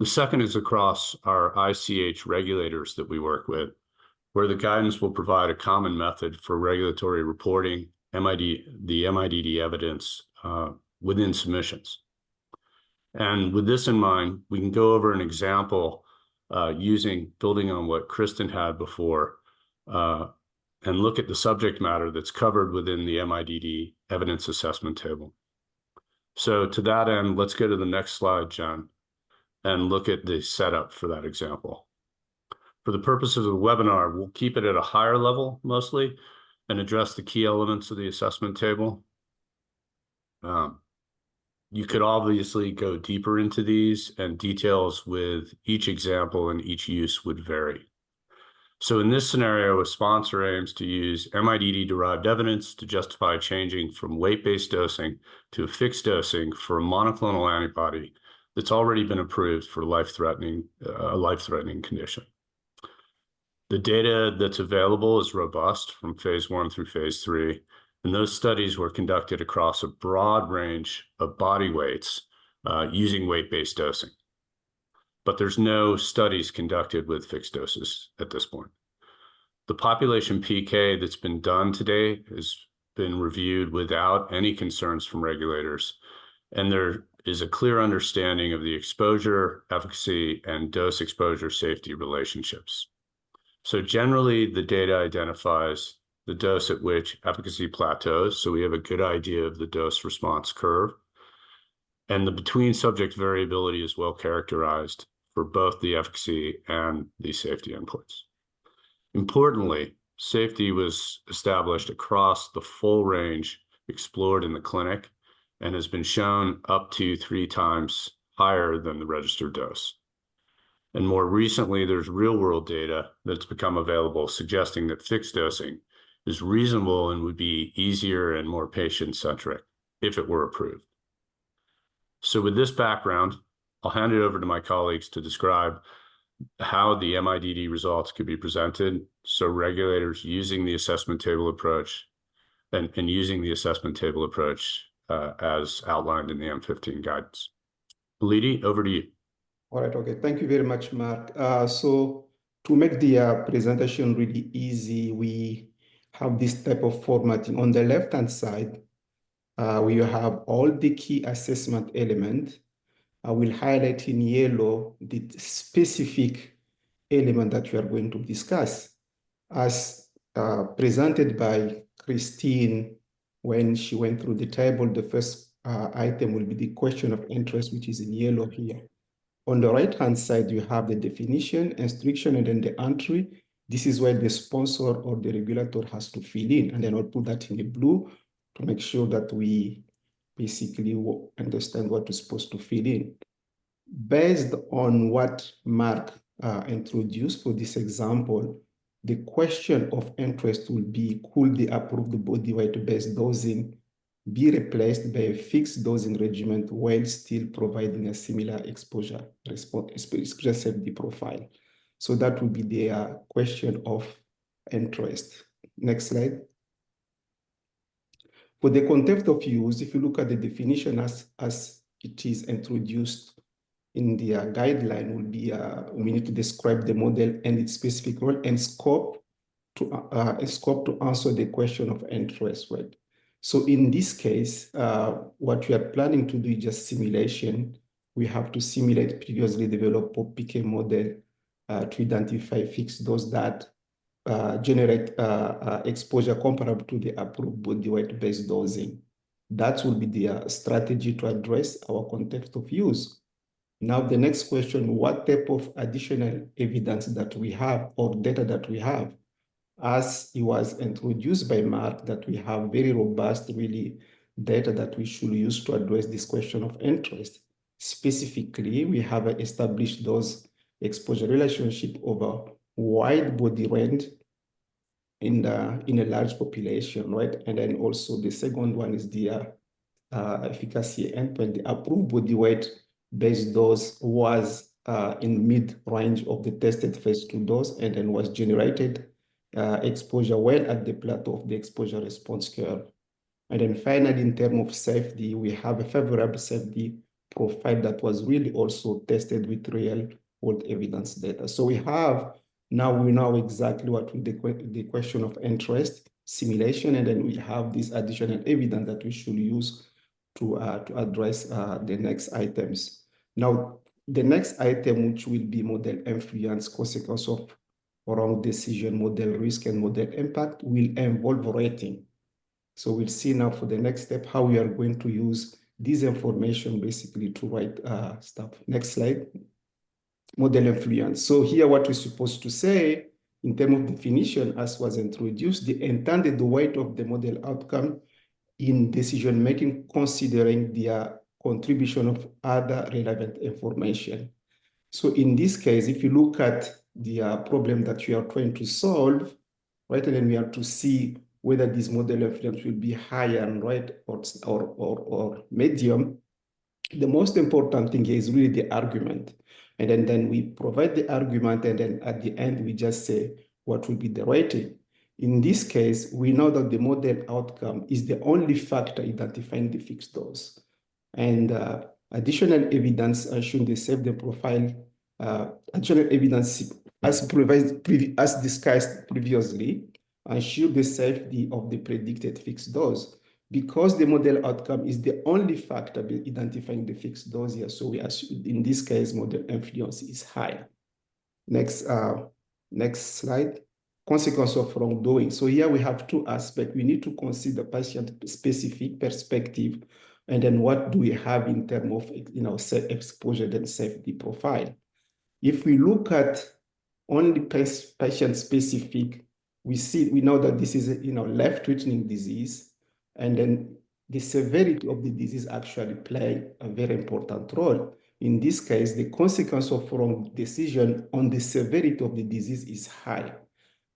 The second is across our ICH regulators that we work with, where the guidance will provide a common method for regulatory reporting the MIDD evidence within submissions. And with this in mind, we can go over an example building on what Kristen had before, and look at the subject matter that's covered within the MIDD evidence assessment table. So to that end, let's go to the next slide, John, and look at the setup for that example. For the purposes of the webinar, we'll keep it at a higher level mostly and address the key elements of the assessment table. You could obviously go deeper into these, and details with each example and each use would vary. So in this scenario, a sponsor aims to use MIDD-derived evidence to justify changing from weight-based dosing to fixed dosing for a monoclonal antibody that's already been approved for a life-threatening condition. The data that's available is robust from phase 1 through phase 3, and those studies were conducted across a broad range of body weights using weight-based dosing. But there's no studies conducted with fixed doses at this point. The population PK that's been done today has been reviewed without any concerns from regulators, and there is a clear understanding of the exposure, efficacy, and dose exposure safety relationships. So generally, the data identifies the dose at which efficacy plateaus, so we have a good idea of the dose response curve. And the between subject variability is well characterized for both the efficacy and the safety endpoints. Importantly, safety was established across the full range explored in the clinic and has been shown up to 3 times higher than the registered dose. And more recently, there's real-world data that's become available suggesting that fixed dosing is reasonable and would be easier and more patient-centric if it were approved. So with this background, I'll hand it over to my colleagues to describe how the MIDD results could be presented, so regulators using the assessment table approach and using the assessment table approach as outlined in the M15 guidance. Lidi, over to you. All right, okay. Thank you very much, Mark. So to make the presentation really easy, we have this type of formatting. On the left-hand side, we have all the key assessment elements. I will highlight in yellow the specific element that we are going to discuss. As presented by Christine when she went through the table, the first item will be the question of interest, which is in yellow here. On the right-hand side, you have the definition, instruction, and then the entry. This is where the sponsor or the regulator has to fill in, and then I'll put that in the blue to make sure that we basically understand what we're supposed to fill in. Based on what Mark introduced for this example, the question of interest will be, could the approved body weight-based dosing be replaced by a fixed dosing regimen while still providing a similar exposure safety profile? So that would be the question of interest. Next slide. For the context of use, if you look at the definition as it is introduced in the guideline, will be we need to describe the model and its specific role and scope to answer the question of interest, right? So in this case, what we are planning to do is just simulation. We have to simulate previously developed PK model to identify fixed dose that generate exposure comparable to the approved body weight-based dosing. That will be the strategy to address our context of use. Now, the next question, what type of additional evidence that we have or data that we have? As it was introduced by Mark, that we have very robust, really, data that we should use to address this question of interest. Specifically, we have established those exposure relationship over wide body range in a large population, right? And then also the second one is the efficacy endpoint. The approved body weight-based dose was in mid-range of the tested phase 2 dose, and then was generated exposure well at the plateau of the exposure response curve. And then finally, in terms of safety, we have a favorable safety profile that was really also tested with real-world evidence data. So we know exactly what the question of interest, simulation, and then we have this additional evidence that we should use to address the next items. Now, the next item, which will be model influence, consequence of wrong decision, model risk, and model impact, will involve rating. So we'll see now for the next step how we are going to use this information basically to write stuff. Next slide. Model influence. So here what we're supposed to say in terms of definition, as was introduced, the intended weight of the model outcome in decision-making, considering the contribution of other relevant information. So in this case, if you look at the problem that we are trying to solve, right, and then we have to see whether this model influence will be higher, right, or medium, the most important thing here is really the argument. And then we provide the argument, and then at the end, we just say what will be the rating. In this case, we know that the model outcome is the only factor identifying the fixed dose. And additional evidence showing the safety profile, additional evidence as discussed previously, ensure the safety of the predicted fixed dose. Because the model outcome is the only factor identifying the fixed dose here, so we assume in this case model influence is higher. Next slide. Consequence of wrongdoing. So here we have two aspects. We need to consider patient-specific perspective, and then what do we have in terms of exposure and safety profile. If we look at only patient-specific, we know that this is life-threatening disease. And then the severity of the disease actually play a very important role. In this case, the consequence of wrong decision on the severity of the disease is high.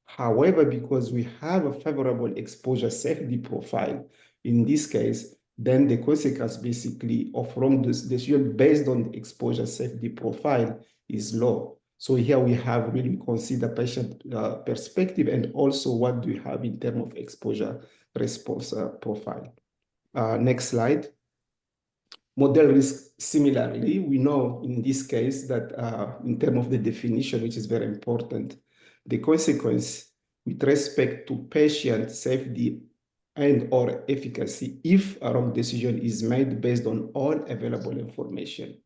However, because we have a favorable exposure safety profile, in this case, then the consequence basically of wrong decision based on the exposure safety profile is low. So here we have really consider patient perspective, and also what do we have in terms of exposure response profile. Next slide. Model risk, similarly, we know in this case that in terms of the definition, which is very important, the consequence with respect to patient safety and or efficacy if a wrong decision is made based on all available information.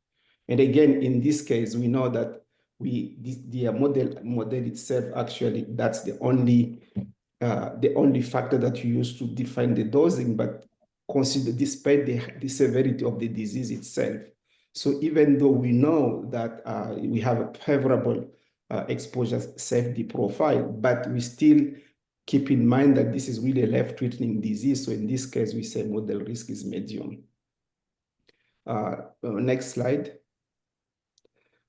And again, in this case, we know that the model itself, actually, that's the only factor that you use to define the dosing, but consider despite the severity of the disease itself. So even though we know that we have a favorable exposure safety profile, but we still keep in mind that this is really a life-threatening disease. So in this case, we say model risk is medium. Next slide.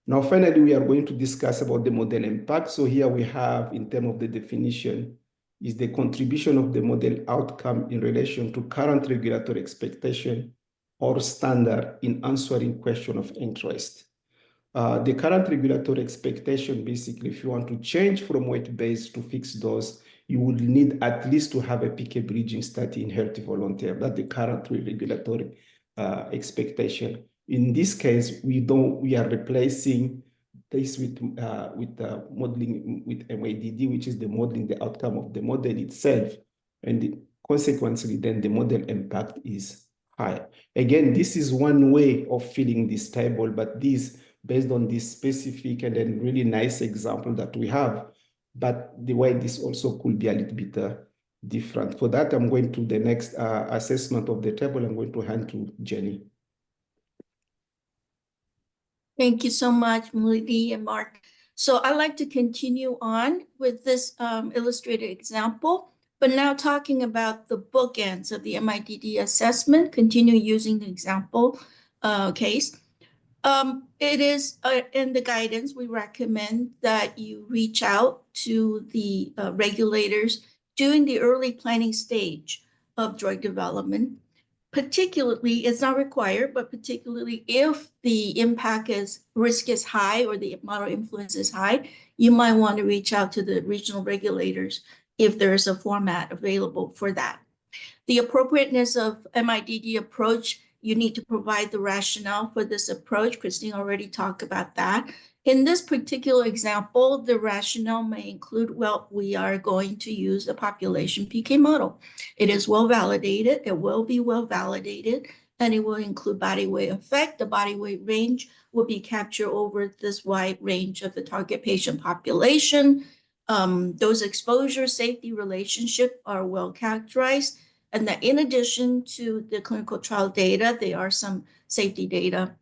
Now, finally, we are going to discuss about the model impact. So here we have, in terms of the definition, is the contribution of the model outcome in relation to current regulatory expectation or standard in answering question of interest. The current regulatory expectation, basically, if you want to change from weight-based to fixed dose, you would need at least to have a PK bridging study in healthy volunteer. That's the current regulatory expectation. In this case, we are replacing this with modeling with MADD, which is the modeling the outcome of the model itself, and consequently, then the model impact is higher. Again, this is one way of filling this table, but this based on this specific and then really nice example that we have, but the way this also could be a little bit different. For that, I'm going to the next assessment of the table. I'm going to hand to Jenny. Thank you so much, Mulidi and Mark. So I'd like to continue on with this illustrated example, but now talking about the bookends of the MIDD assessment, continue using the example case. It is in the guidance, we recommend that you reach out to the regulators during the early planning stage of drug development. Particularly, it's not required, but particularly if the risk is high or the model influence is high, you might want to reach out to the regional regulators if there is a format available for that. The appropriateness of MIDD approach, you need to provide the rationale for this approach. Christine already talked about that. In this particular example, the rationale may include, well, we are going to use a population PK model. It is well validated, it will be well validated, and it will include body weight effect. The body weight range will be captured over this wide range of the target patient population. Those exposure safety relationship are well characterized. And that in addition to the clinical trial data, there are some safety data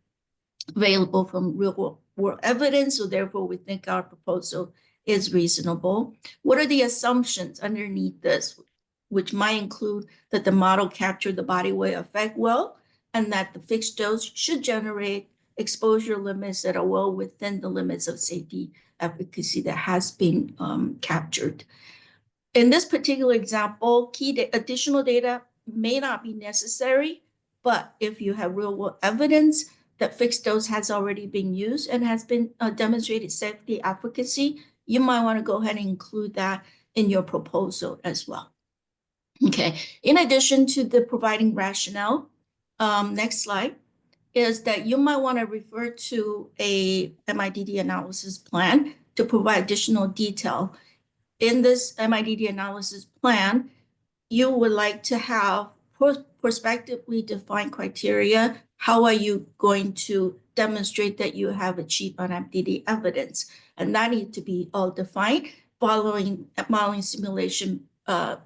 available from real world evidence. So therefore, we think our proposal is reasonable. What are the assumptions underneath this, which might include that the model captured the body weight effect well, and that the fixed dose should generate exposure limits that are well within the limits of safety efficacy that has been captured. In this particular example, additional data may not be necessary, but if you have real world evidence that fixed dose has already been used and has been demonstrated safety efficacy, you might want to go ahead and include that in your proposal as well. Okay, in addition to the providing rationale, next slide, is that you might want to refer to a MIDD analysis plan to provide additional detail. In this MIDD analysis plan, you would like to have prospectively defined criteria. How are you going to demonstrate that you have achieved on MIDD evidence? And that needs to be all defined following modeling simulation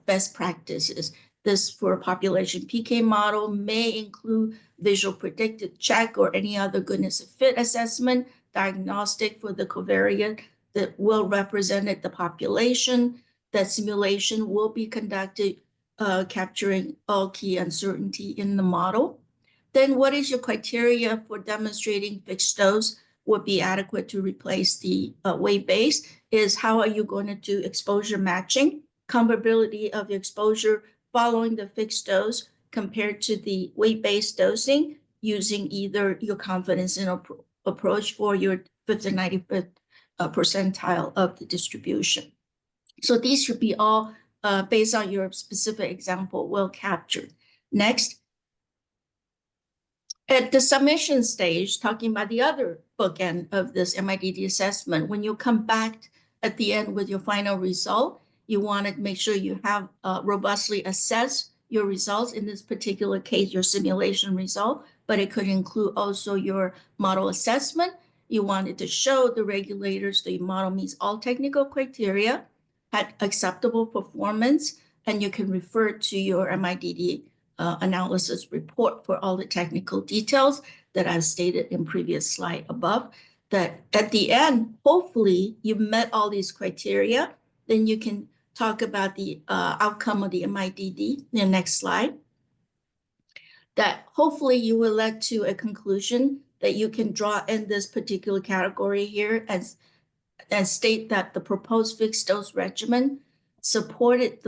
best practices. This for a population PK model may include visual predictive check or any other goodness of fit assessment, diagnostic for the covariate that will represent the population. That simulation will be conducted capturing all key uncertainty in the model. Then what is your criteria for demonstrating fixed dose would be adequate to replace the weight base? Is how are you going to do exposure matching, comparability of exposure following the fixed dose compared to the weight-based dosing using either your confidence interval approach or your 5th and 95th percentile of the distribution. So these should be all based on your specific example, well captured. Next, at the submission stage, talking about the other bookend of this MIDD assessment, when you come back at the end with your final result, you want to make sure you have robustly assessed your results. In this particular case, your simulation result, but it could include also your model assessment. You wanted to show the regulators the model meets all technical criteria, had acceptable performance, and you can refer to your MIDD analysis report for all the technical details that I've stated in previous slide above. That at the end, hopefully you met all these criteria, then you can talk about the outcome of the MIDD in the next slide. That hopefully you will lead to a conclusion that you can draw in this particular category here and state that the proposed fixed dose regimen supported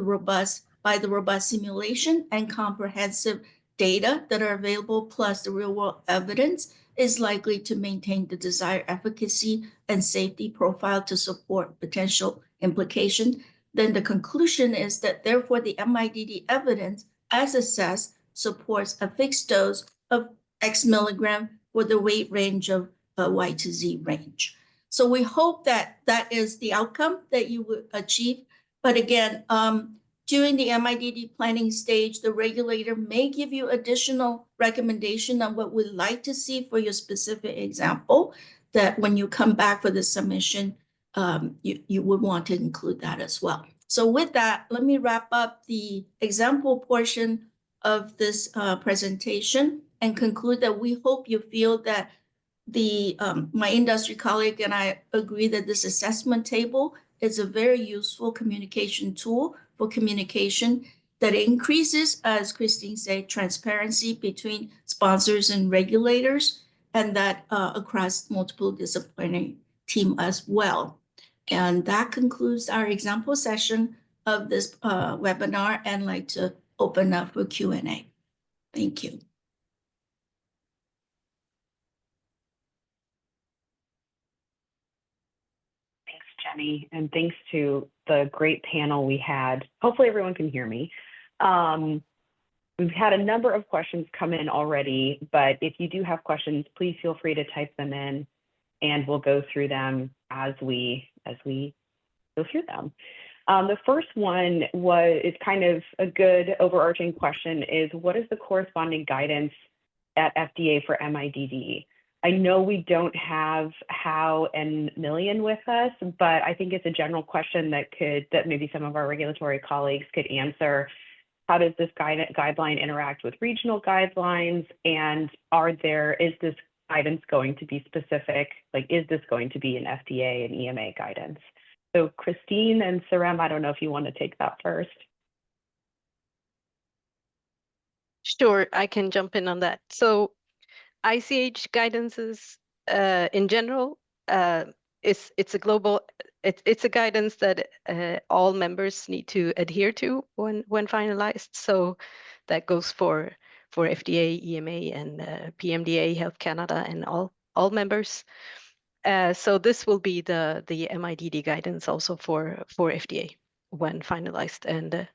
by the robust simulation and comprehensive data that are available, plus the real world evidence is likely to maintain the desired efficacy and safety profile to support potential implication. Then the conclusion is that therefore the MIDD evidence as assessed supports a fixed dose of X milligram for the weight range of Y to Z range. So we hope that that is the outcome that you would achieve. But again, during the MIDD planning stage, the regulator may give you additional recommendation on what we'd like to see for your specific example, that when you come back for the submission, you would want to include that as well. So with that, let me wrap up the example portion of this presentation and conclude that we hope you feel that my industry colleague and I agree that this assessment table is a very useful communication tool for communication that increases, as Christine said, transparency between sponsors and regulators, and that across multiple disciplinary team as well. And that concludes our example session of this webinar, and I'd like to open up for Q&A. Thank you. Thanks, Jenny, and thanks to the great panel we had. Hopefully everyone can hear me. We've had a number of questions come in already, but if you do have questions, please feel free to type them in. and we'll go through them as we go through them. The first one is kind of a good overarching question is, what is the corresponding guidance at FDA for MIDD? I know we don't have Hao and Millian with us, but I think it's a general question that maybe some of our regulatory colleagues could answer. How does this guideline interact with regional guidelines? And is this guidance going to be specific? Like, is this going to be an FDA and EMA guidance? So Christine and Sarem, I don't know if you want to take that first. Sure, I can jump in on that. So ICH guidances in general, it's a global, it's a guidance that all members need to adhere to when finalized. So that goes for FDA, EMA, and PMDA, Health Canada, and all members. So this will be the MIDD guidance also for FDA when finalized. And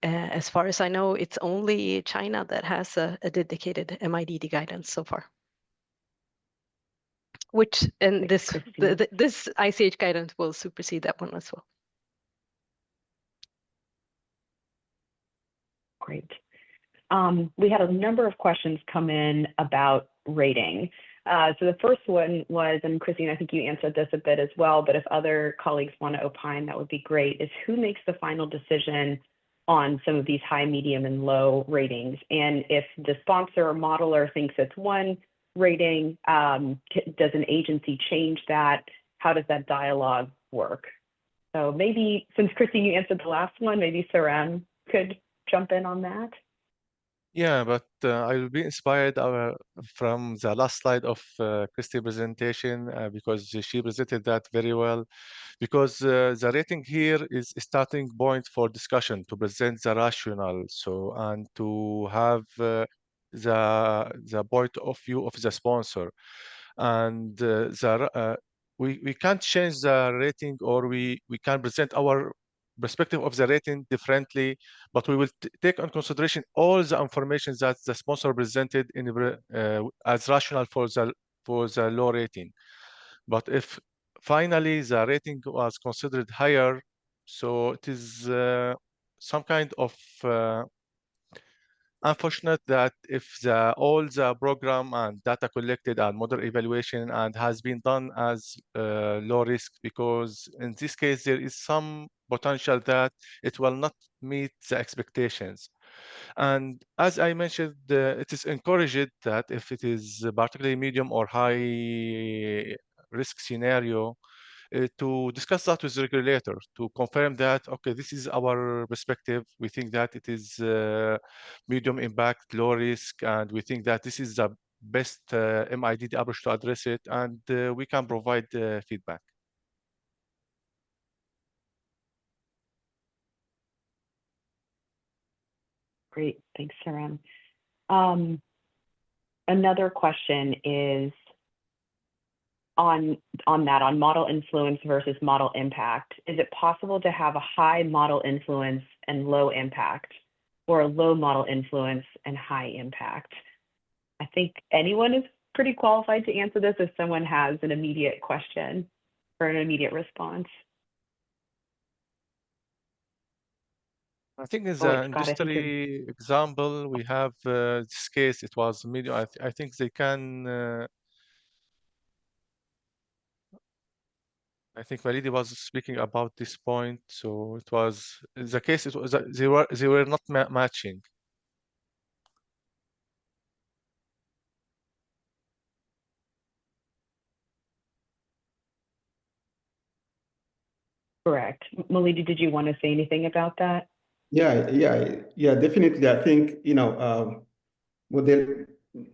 as far as I know, it's only China that has a dedicated MIDD guidance so far. This ICH guidance will supersede that one as well. Great. We had a number of questions come in about rating. So the first one was, and Christine, I think you answered this a bit as well, but if other colleagues want to opine, that would be great, is who makes the final decision on some of these high, medium, and low ratings? And if the sponsor or modeler thinks it's one rating, does an agency change that? How does that dialogue work? So maybe, since Christine, you answered the last one, maybe Sarem could jump in on that. Yeah, but I will be inspired from the last slide of Christie's presentation because she presented that very well. Because the rating here is a starting point for discussion to present the rationale, and to have the point of view of the sponsor, and we can't change the rating, or we can present our perspective of the rating differently, but we will take on consideration all the information that the sponsor presented as rational for the low rating. But if finally the rating was considered higher, so it is some kind of unfortunate that if all the program and data collected and model evaluation and has been done as low risk, because in this case there is some potential that it will not meet the expectations. And as I mentioned, it is encouraged that if it is particularly medium or high risk scenario, to discuss that with the regulator, to confirm that, okay, this is our perspective. We think that it is medium impact, low risk, and we think that this is the best MIDD approach to address it, and we can provide feedback. Great, thanks, Sarem. Another question is on model influence versus model impact. Is it possible to have a high model influence and low impact, or a low model influence and high impact? I think anyone is pretty qualified to answer this if someone has an immediate question or an immediate response. I think in the industry example, we have this case, it was medium. I think they can, I think Validi was speaking about this point. So it was the case, it was they were not matching. Correct. Malidi, did you want to say anything about that? Yeah, definitely. I think, model,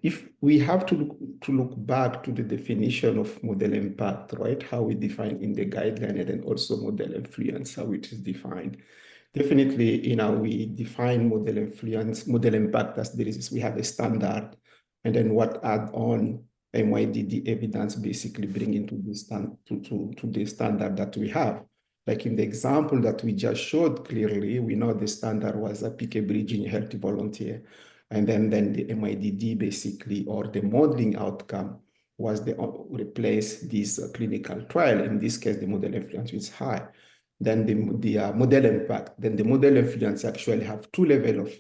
if we have to look back to the definition of model impact, right? How we define in the guideline, and then also model influence, how it is defined. Definitely, we define model influence, model impact as there is, we have a standard, and then what add on MIDD evidence basically bring into to the standard that we have. Like in the example that we just showed clearly, we know the standard was a PK bridging healthy volunteer. And then the MIDD basically, or the modeling outcome, was they replace this clinical trial. In this case, the model influence is high. Then the model impact. Then the model influence actually have two levels,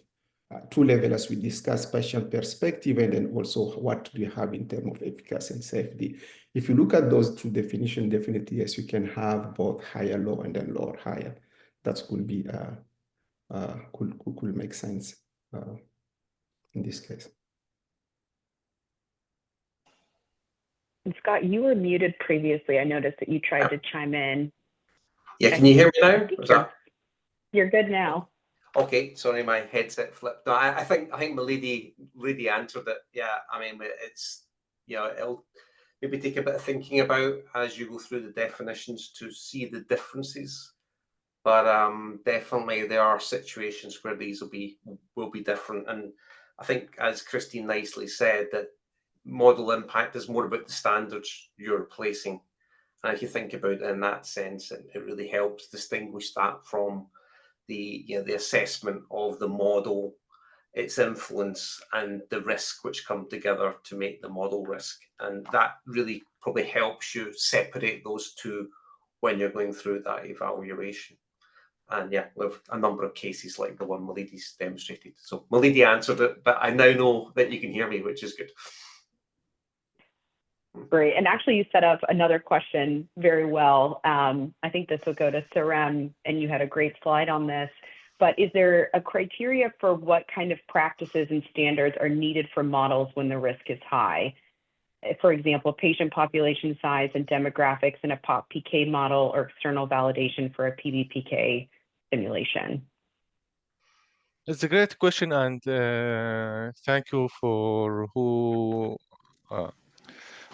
as we discussed, patient perspective, and then also what do you have in terms of efficacy and safety. If you look at those two definitions, definitely yes, you can have both higher low and then lower higher. That could be could make sense in this case. And Scott, you were muted previously. I noticed that you tried to chime in. Yeah, can you hear me now? You're good now. Okay, sorry, my headset flipped. No, I think my lady answered it. Yeah, I mean, it's, you know, it'll maybe take a bit of thinking about as you go through the definitions to see the differences. But definitely there are situations where these will be different. And I think, as Christine nicely said, that model impact is more about the standards you're replacing. And if you think about it in that sense, it really helps distinguish that from the assessment of the model, its influence, and the risk which come together to make the model risk. And that really probably helps you separate those two when you're going through that evaluation. And yeah, we have a number of cases like the one Milidi's demonstrated. So Milidi answered it, but I now know that you can hear me, which is good. Great. And actually, you set up another question very well. I think this will go to Sarem, and you had a great slide on this. But is there a criteria for what kind of practices and standards are needed for models when the risk is high? For example, patient population size and demographics in a POP-PK model, or external validation for a PBPK simulation? It's a great question, and thank you for who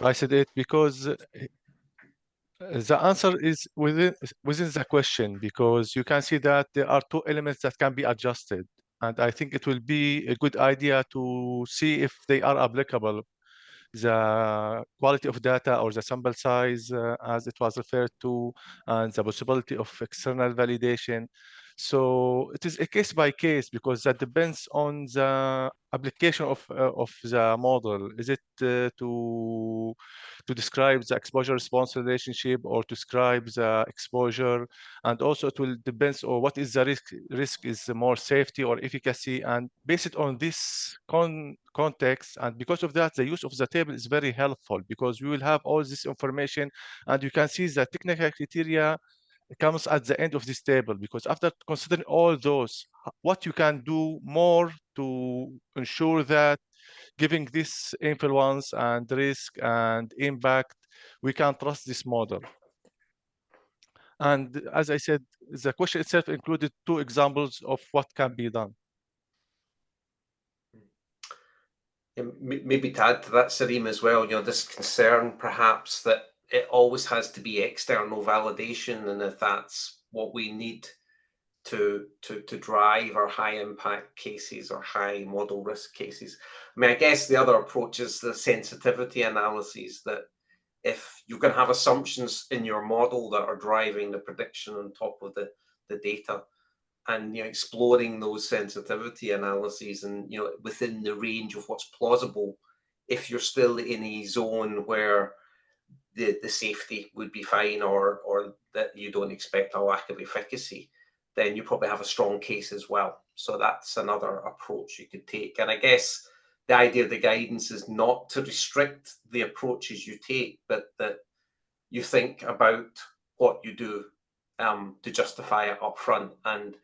I said it, because the answer is within the question, because you can see that there are two elements that can be adjusted, and I think it will be a good idea to see if they are applicable. The quality of data or the sample size, as it was referred to, and the possibility of external validation. So it is a case by case, because that depends on the application of the model. Is it to describe the exposure response relationship, or to describe the exposure? And also it will depend on what is the risk is more safety or efficacy, and based on this context. And because of that, the use of the table is very helpful, because we will have all this information, and you can see the technical criteria comes at the end of this table, because after considering all those, what you can do more to ensure that giving this influence and risk and impact, we can trust this model. And as I said, the question itself included two examples of what can be done. Maybe to add to that, Sarim, as well, you know, this concern perhaps that it always has to be external validation, and if that's what we need to drive our high impact cases or high model risk cases. I mean, I guess the other approach is the sensitivity analyses, that if you can have assumptions in your model that are driving the prediction on top of the data, and you know, exploring those sensitivity analyses, and you know, within the range of what's plausible, if you're still in a zone where the safety would be fine, or that you don't expect a lack of efficacy, then you probably have a strong case as well. So that's another approach you could take. And I guess the idea of the guidance is not to restrict the approaches you take, but that you think about what you do to justify it up front. And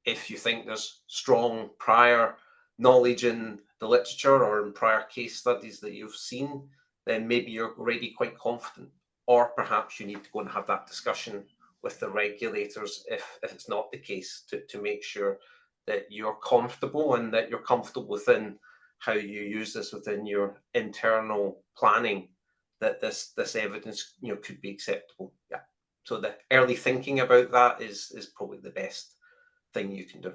if you think there's strong prior knowledge in the literature or in prior case studies that you've seen, then maybe you're already quite confident. Or perhaps you need to go and have that discussion with the regulators if it's not the case, to make sure that you're comfortable, and that you're comfortable within how you use this within your internal planning, that this evidence, you know, could be acceptable. Yeah. So the early thinking about that is probably the best thing you can do.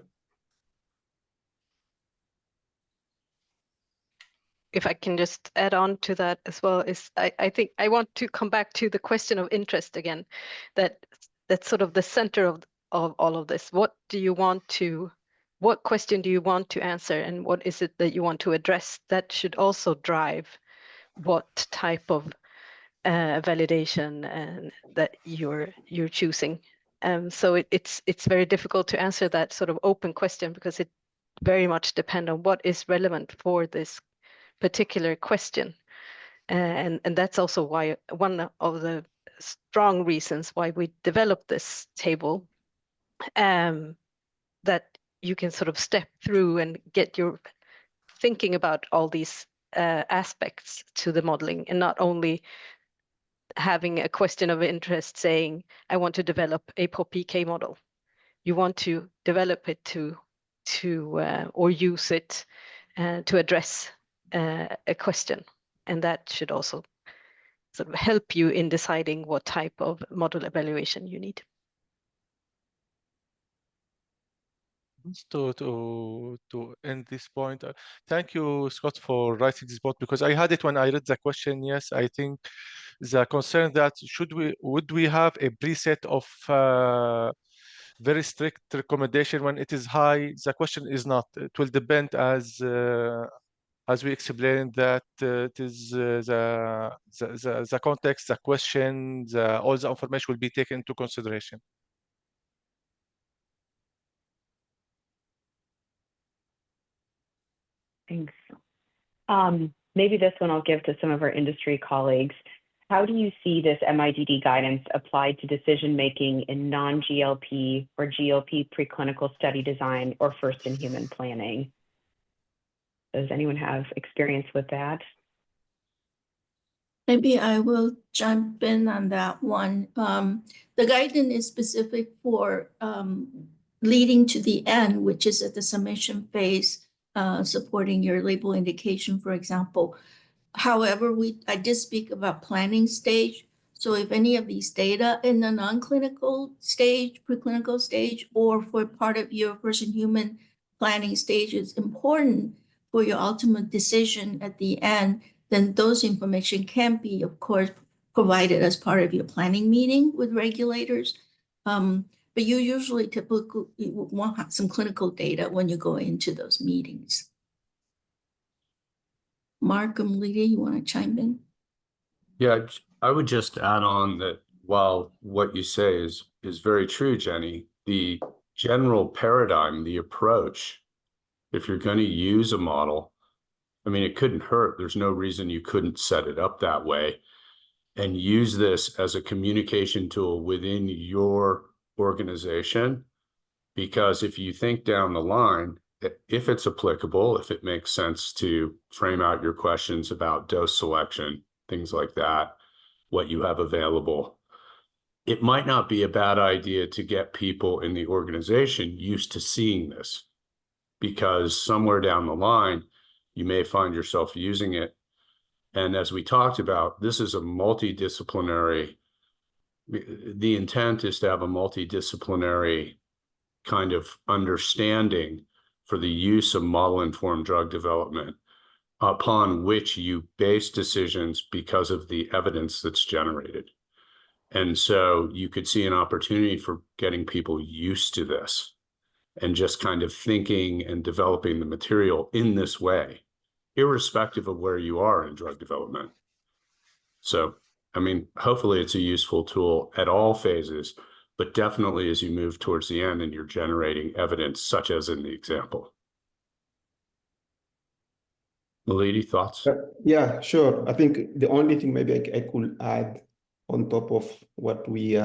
If I can just add on to that as well, is I think I want to come back to the question of interest again, that's sort of the center of all of this. What question do you want to answer, and what is it that you want to address? That should also drive what type of validation and that you're choosing. So it's very difficult to answer that sort of open question because it very much depends on what is relevant for this particular question. And that's also why one of the strong reasons why we developed this table, that you can sort of step through and get your thinking about all these aspects to the modeling, and not only having a question of interest saying, I want to develop a POP-PK model. You want to develop it to or use it to address a question. And that should also sort of help you in deciding what type of model evaluation you need. To end this point, thank you, Scott, for writing this book, because I had it when I read the question. Yes, I think the concern that would we have a preset of very strict recommendation when it is high? The question is not. It will depend, as we explained, that it is the context, the question, all the information will be taken into consideration. Thanks. Maybe this one I'll give to some of our industry colleagues. How do you see this MIDD guidance applied to decision-making in non-GLP or GLP preclinical study design or first-in-human planning? Does anyone have experience with that? Maybe I will jump in on that one. The guidance is specific for leading to the end, which is at the submission phase, supporting your label indication, for example. However, I did speak about planning stage. So if any of these data in the non-clinical stage, preclinical stage, or for part of your first-in-human planning stage is important for your ultimate decision at the end, then those information can be, of course, provided as part of your planning meeting with regulators. But you usually typically want some clinical data when you go into those meetings. Mark or Lydia, you want to chime in? Yeah, I would just add on that while what you say is very true, Jenny, the general paradigm, the approach, if you're going to use a model, I mean, it couldn't hurt. There's no reason you couldn't set it up that way and use this as a communication tool within your organization. Because if you think down the line, if it's applicable, if it makes sense to frame out your questions about dose selection, things like that, what you have available, it might not be a bad idea to get people in the organization used to seeing this, because somewhere down the line, you may find yourself using it. And as we talked about, this is a multidisciplinary, the intent is to have a multidisciplinary kind of understanding for the use of model-informed drug development upon which you base decisions because of the evidence that's generated. And so you could see an opportunity for getting people used to this and just kind of thinking and developing the material in this way, irrespective of where you are in drug development. So, I mean, hopefully it's a useful tool at all phases, but definitely as you move towards the end and you're generating evidence, such as in the example. Milady, thoughts? Yeah, sure. I think the only thing maybe I could add on top of what we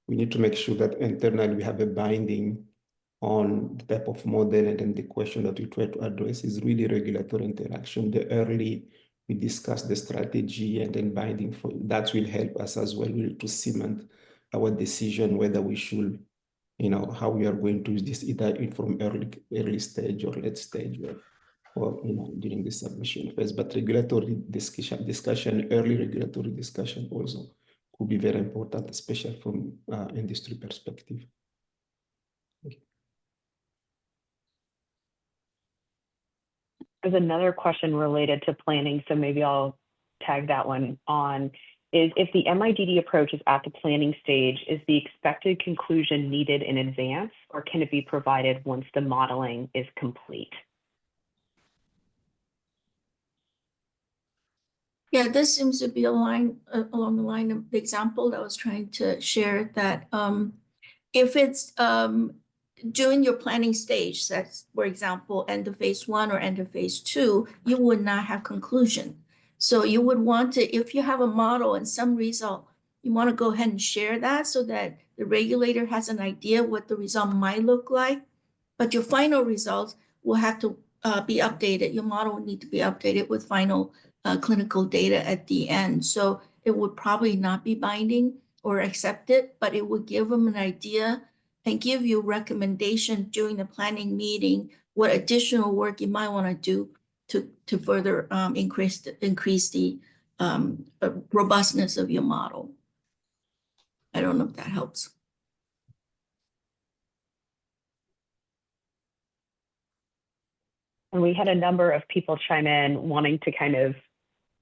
need to make sure that internally we have a binding on the type of model, and then the question that we try to address is really regulatory interaction. The early we discuss the strategy and then binding for that will help us as well to cement our decision whether we should, how we are going to use this either from early stage or late stage or during the submission phase. But regulatory discussion, early regulatory discussion also could be very important, especially from industry perspective. There's another question related to planning, so maybe I'll tag that one on, is if the MIDD approach is at the planning stage, is the expected conclusion needed in advance, or can it be provided once the modeling is complete? Yeah, this seems to be along the line of the example that I was trying to share, that if it's during your planning stage, that's, for example, end of phase 1 or end of phase 2, you would not have conclusion. So you would want to, if you have a model and some result, you want to go ahead and share that so that the regulator has an idea what the result might look like. But your final results will have to be updated. Your model will need to be updated with final clinical data at the end. So it would probably not be binding or accepted, but it would give them an idea and give you recommendation during the planning meeting what additional work you might want to do to further increase the robustness of your model. I don't know if that helps. And we had a number of people chime in wanting to kind of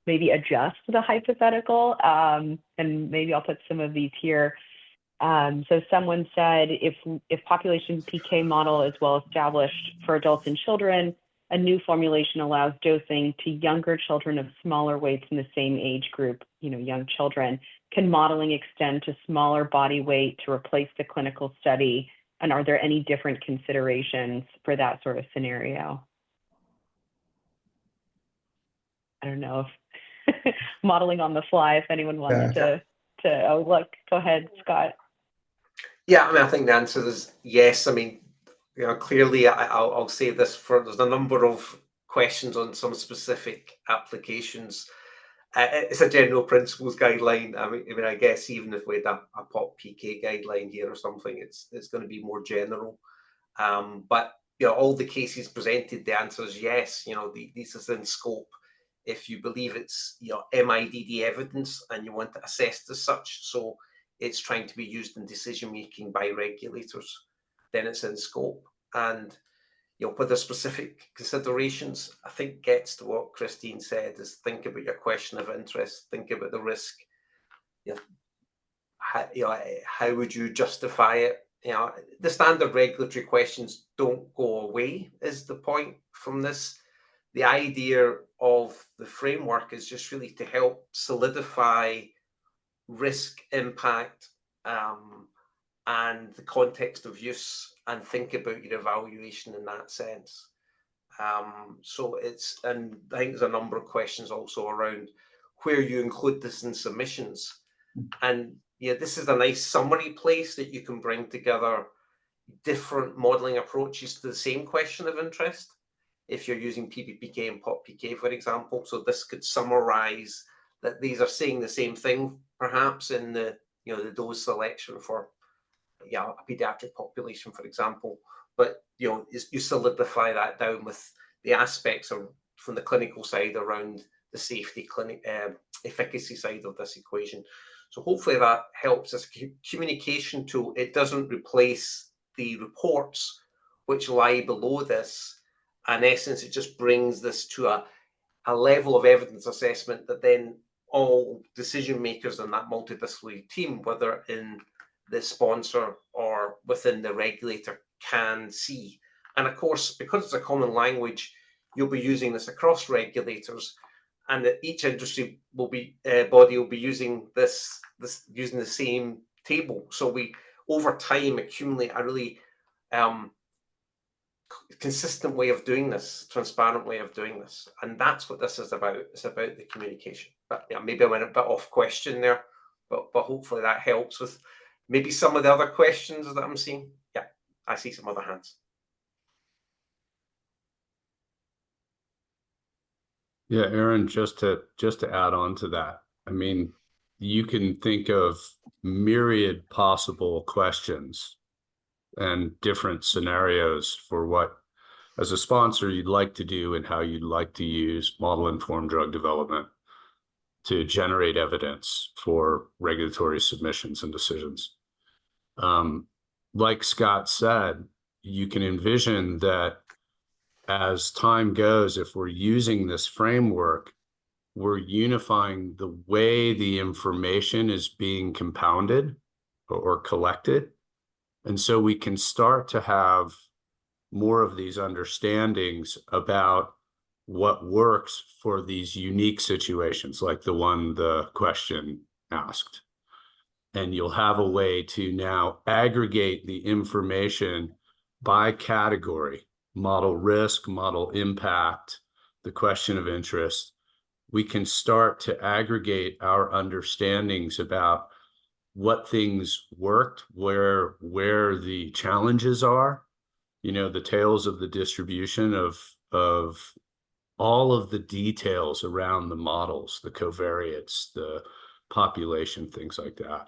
maybe adjust the hypothetical, and maybe I'll put some of these here. So someone said, if population PK model is well established for adults and children, a new formulation allows dosing to younger children of smaller weights in the same age group, young children. Can modeling extend to smaller body weight to replace the clinical study? And are there any different considerations for that sort of scenario? I don't know if modeling on the fly, if anyone wants to, oh, look, go ahead, Scott. Yeah, I mean, I think the answer is yes. I mean, clearly I'll say this, there's a number of questions on some specific applications. It's a general principles guideline. I mean, I guess even if we had a pop PK guideline here or something, it's going to be more general. But all the cases presented, the answer is yes. This is in scope. If you believe it's MIDD evidence and you want to assess as such, so it's trying to be used in decision making by regulators, then it's in scope. And with the specific considerations, I think gets to what Christine said, is think about your question of interest, think about the risk. How would you justify it? The standard regulatory questions don't go away, is the point from this. The idea of the framework is just really to help solidify risk, impact, and the context of use, and think about your evaluation in that sense. So and I think there's a number of questions also around where you include this in submissions. And this is a nice summary place that you can bring together different modeling approaches to the same question of interest. If you're using PBPK and POP-PK, for example, so this could summarize that these are saying the same thing, perhaps in the the dose selection for a pediatric population, for example. But you solidify that down with the aspects from the clinical side around the safety, efficacy side of this equation. So hopefully that helps as a communication tool. It doesn't replace the reports which lie below this. In essence, it just brings this to a level of evidence assessment that then all decision makers in that multidisciplinary team, whether in the sponsor or within the regulator, can see. And of course, because it's a common language, you'll be using this across regulators, and that each industry will be body will be using this using the same table. So we over time accumulate a really consistent way of doing this, transparent way of doing this, and that's what this is about. It's about the communication. But maybe I went a bit off question there, but hopefully that helps with maybe some of the other questions that I'm seeing. Yeah, I see some other hands. Yeah, Aaron, just to add on to that, I mean, you can think of myriad possible questions and different scenarios for what, as a sponsor, you'd like to do and how you'd like to use model-informed drug development to generate evidence for regulatory submissions and decisions. Like Scott said, you can envision that as time goes, if we're using this framework, we're unifying the way the information is being compounded or collected. And so we can start to have more of these understandings about what works for these unique situations, like the one the question asked. And you'll have a way to now aggregate the information by category, model risk, model impact, the question of interest. We can start to aggregate our understandings about what things worked, where the challenges are, you know, the tails of the distribution of all of the details around the models, the covariates, the population, things like that.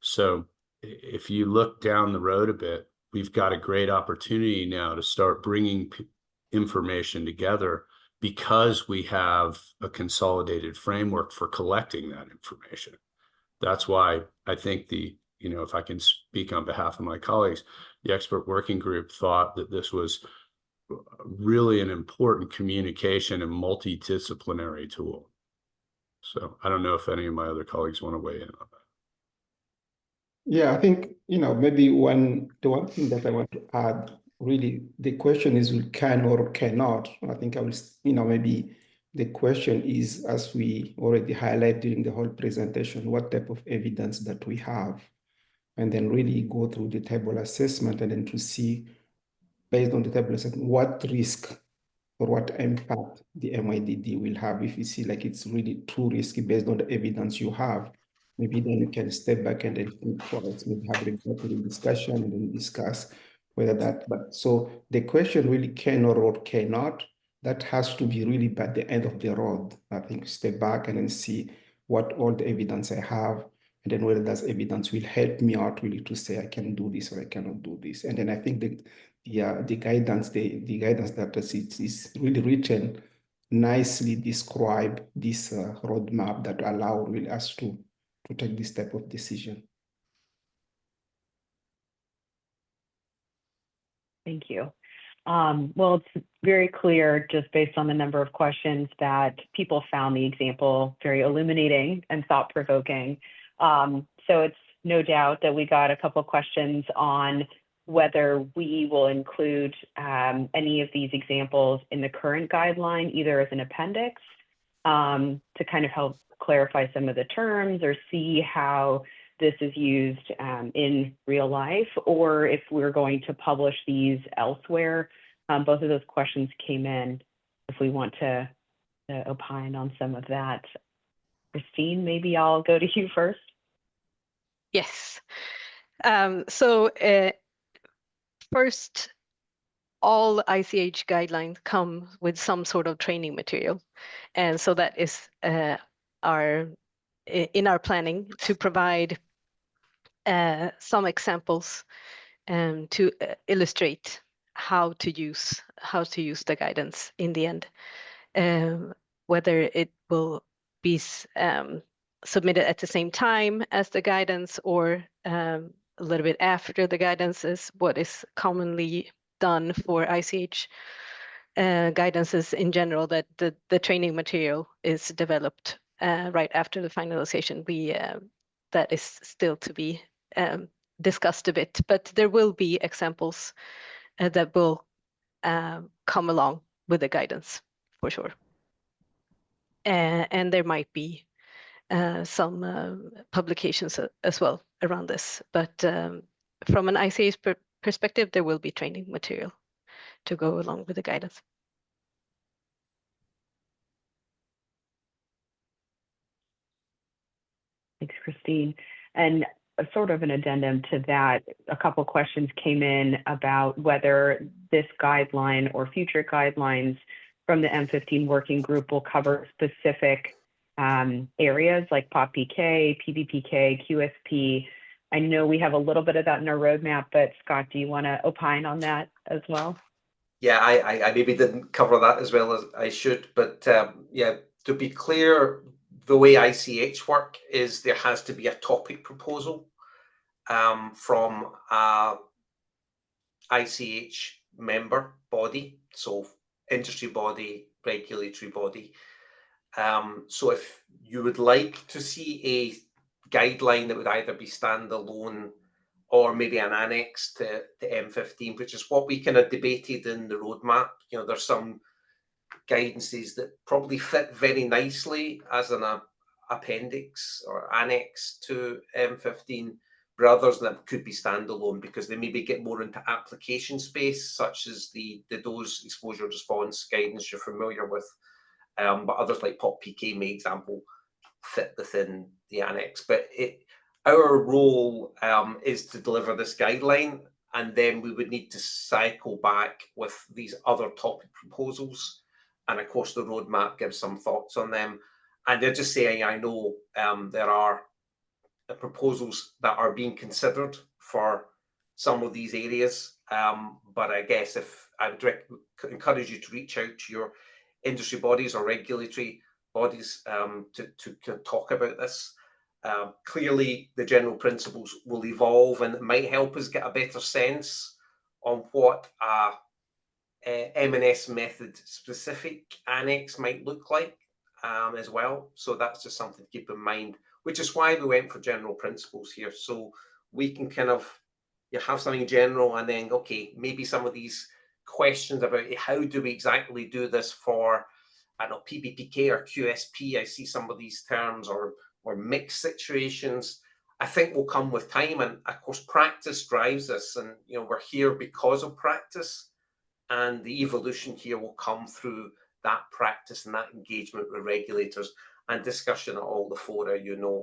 So if you look down the road a bit, we've got a great opportunity now to start bringing information together because we have a consolidated framework for collecting that information. That's why I think you know, if I can speak on behalf of my colleagues, the expert working group thought that this was really an important communication and multidisciplinary tool. So I don't know if any of my other colleagues want to weigh in on that. Yeah, I think, you know, maybe the one thing that I want to add, really, the question is we can or cannot. I think I will, you know, maybe the question is, as we already highlighted during the whole presentation, what type of evidence that we have, and then really go through the table assessment and then to see, based on the table assessment, what risk or what impact the MIDD will have. If you see like it's really too risky based on the evidence you have, maybe then you can step back and then think twice, maybe have a regulatory discussion and then discuss whether that, but so the question really can or cannot, that has to be really by the end of the road. I think step back and then see what all the evidence I have, and then whether that evidence will help me out really to say I can do this or I cannot do this. And then I think the guidance that is really written nicely describe this roadmap that allow really us to take this type of decision. Thank you. Well, it's very clear just based on the number of questions that people found the example very illuminating and thought-provoking. So it's no doubt that we got a couple of questions on whether we will include any of these examples in the current guideline, either as an appendix to kind of help clarify some of the terms or see how this is used in real life, or if we're going to publish these elsewhere. Both of those questions came in. If we want to opine on some of that. Christine, maybe I'll go to you first. Yes. First, all ICH guidelines come with some sort of training material. And so that is in our planning to provide some examples to illustrate how to use the guidance in the end, whether it will be submitted at the same time as the guidance or a little bit after the guidance is what is commonly done for ICH guidances in general, that the training material is developed right after the finalization. That is still to be discussed a bit, but there will be examples that will come along with the guidance for sure. And there might be some publications as well around this, but from an ICH perspective, there will be training material to go along with the guidance. Thanks, Christine. And sort of an addendum to that, a couple of questions came in about whether this guideline or future guidelines from the M15 working group will cover specific areas like POP-PK, PBPK, QSP. I know we have a little bit of that in our roadmap, but Scott, do you want to opine on that as well? Yeah, I maybe didn't cover that as well as I should, but yeah, to be clear, the way ICH work is there has to be a topic proposal from a ICH member body, so industry body, regulatory body. So if you would like to see a guideline that would either be standalone or maybe an annex to M15, which is what we kind of debated in the roadmap. You know, there's some guidances that probably fit very nicely as an appendix or annex to M15, but others that could be standalone because they maybe get more into application space, such as the dose exposure response guidance you're familiar with. But others like POP-PK, for example, fit within the annex. But our role is to deliver this guideline, and then we would need to cycle back with these other topic proposals. And of course, the roadmap gives some thoughts on them. And they're just saying, I know there are proposals that are being considered for some of these areas. But I guess if I would encourage you to reach out to your industry bodies or regulatory bodies to talk about this. Clearly, the general principles will evolve, and it might help us get a better sense on what M&S method specific annex might look like as well. So that's just something to keep in mind, which is why we went for general principles here. So we can kind of have something general and then, okay, maybe some of these questions about how do we exactly do this for, I don't know, PBPK or QSP. I see some of these terms or mixed situations. I think will come with time, and of course practice drives us, and we're here because of practice, and the evolution here will come through that practice and that engagement with regulators and discussion at all the fora.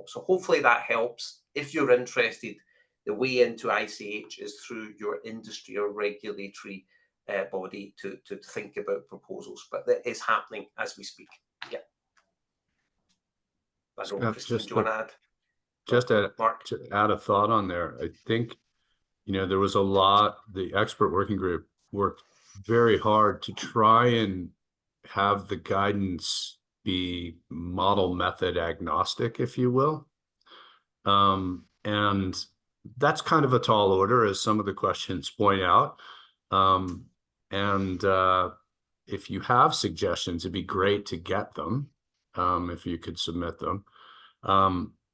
So hopefully that helps. If you're interested, the way into ICH is through your industry or regulatory body to think about proposals, but that is happening as we speak. Yeah. I don't know, Christine, do you want to add? Just to add a thought on there, I think, there was a lot, the expert working group worked very hard to try and have the guidance be model method agnostic, if you will. And that's kind of a tall order, as some of the questions point out. If you have suggestions, it'd be great to get them, if you could submit them.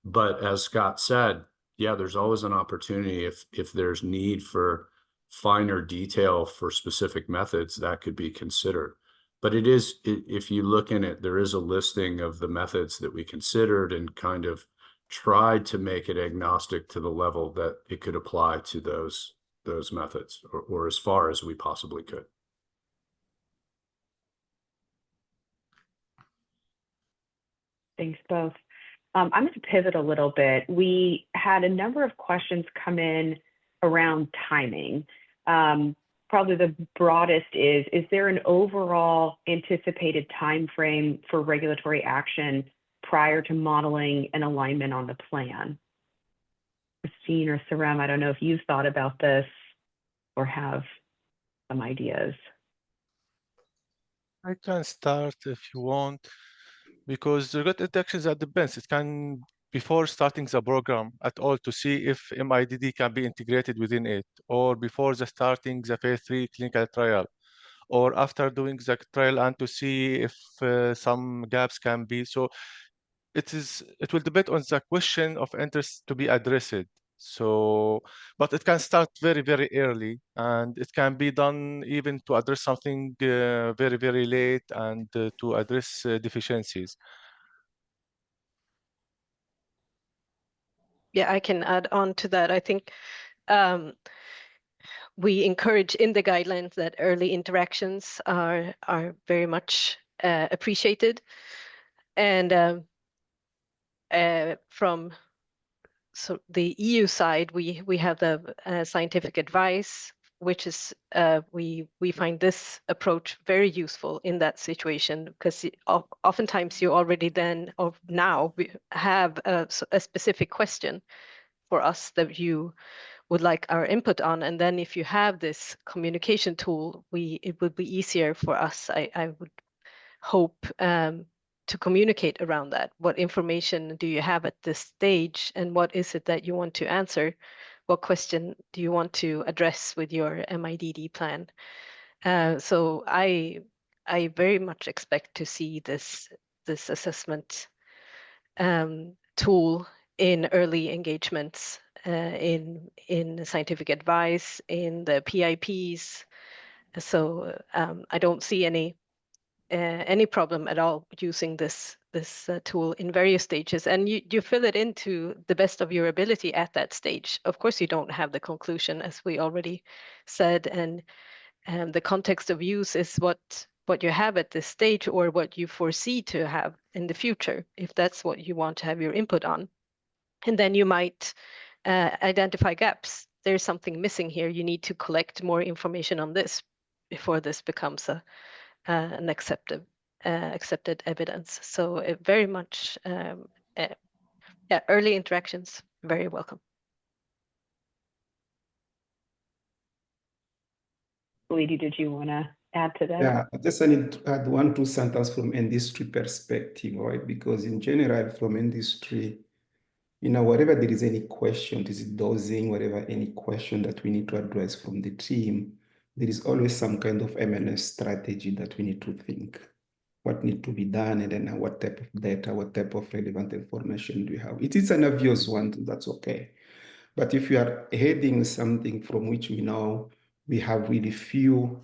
But as Scott said, yeah, there's always an opportunity if there's need for finer detail for specific methods that could be considered. But it is, if you look in it, there is a listing of the methods that we considered and kind of tried to make it agnostic to the level that it could apply to those methods, or as far as we possibly could. Thanks both. I'm going to pivot a little bit. We had a number of questions come in around timing. Probably the broadest is there an overall anticipated time frame for regulatory action prior to modeling and alignment on the plan? Christine or Sarem, I don't know if you've thought about this or have some ideas. I can start if you want, because the regulatory actions that depends. It can before starting the program at all to see if MIDD can be integrated within it, or before the starting the phase 3 clinical trial, or after doing the trial and to see if some gaps can be. So it will depend on the question of interest to be addressed. So, but it can start very, very early, and it can be done even to address something very, very late and to address deficiencies. Yeah, I can add on to that. I think we encourage in the guidelines that early interactions are very much appreciated. And from the EU side, we have the scientific advice, which is we find this approach very useful in that situation, because oftentimes you already then or now have a specific question for us that you would like our input on, and then if you have this communication tool, it would be easier for us, I would hope, to communicate around that. What information do you have at this stage, and what is it that you want to answer? What question do you want to address with your MIDD plan? So I very much expect to see this assessment tool in early engagements, in scientific advice, in the PIPs. So I don't see any any problem at all using this tool in various stages, and you fill it into the best of your ability at that stage. Of course, you don't have the conclusion, as we already said, and the context of use is what you have at this stage or what you foresee to have in the future, if that's what you want to have your input on. And then you might identify gaps. There's something missing here. You need to collect more information on this before this becomes an accepted evidence. So very much, yeah, early interactions, very welcome. Lady, did you want to add to that? Yeah, I just need to add 1-2 sentences from industry perspective, right? Because in general, from industry, wherever there is any question, this is dosing, whatever any question that we need to address from the team, there is always some kind of M&S strategy that we need to think. What needs to be done, and then what type of data, what type of relevant information do we have? It is an obvious one, that's okay. But if you are heading something from which we know we have really few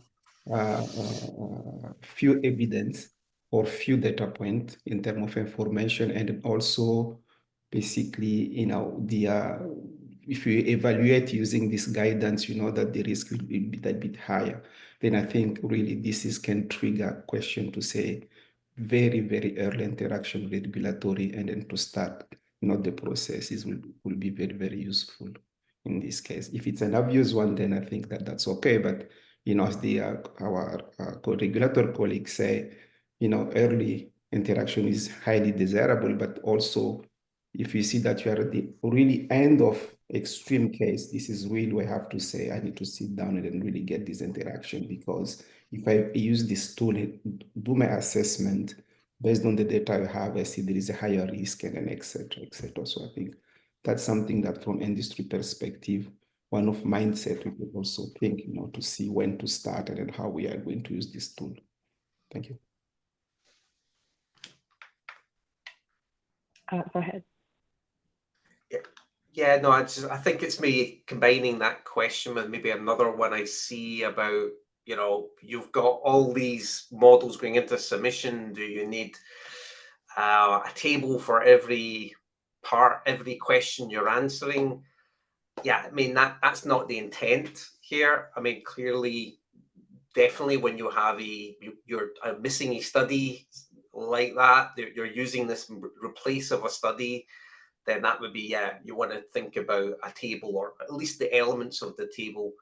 evidence or few data points in terms of information, and also basically, if you evaluate using this guidance, you know that the risk will be a bit higher. Then I think really this can trigger a question to say very, very early interaction with regulatory, and then to start the processes will be very, very useful in this case. If it's an obvious one, then I think that's okay. But as our regulatory colleagues say, early interaction is highly desirable, but also if you see that you are at the really end of extreme case, this is really where I have to say I need to sit down and really get this interaction, because if I use this tool and do my assessment based on the data I have, I see there is a higher risk, and then et cetera, et cetera. So I think that's something that from industry perspective, one of mindset we could also think, to see when to start and then how we are going to use this tool. Thank you. Go ahead. Yeah, no, I think it's me combining that question with maybe another one I see about, you've got all these models going into submission. Do you need a table for every part, every question you're answering? Yeah, I mean, that's not the intent here. I mean, clearly, definitely when you have you're missing a study like that, you're using this in replace of a study, then that would be, yeah, you want to think about a table, or at least the elements of the table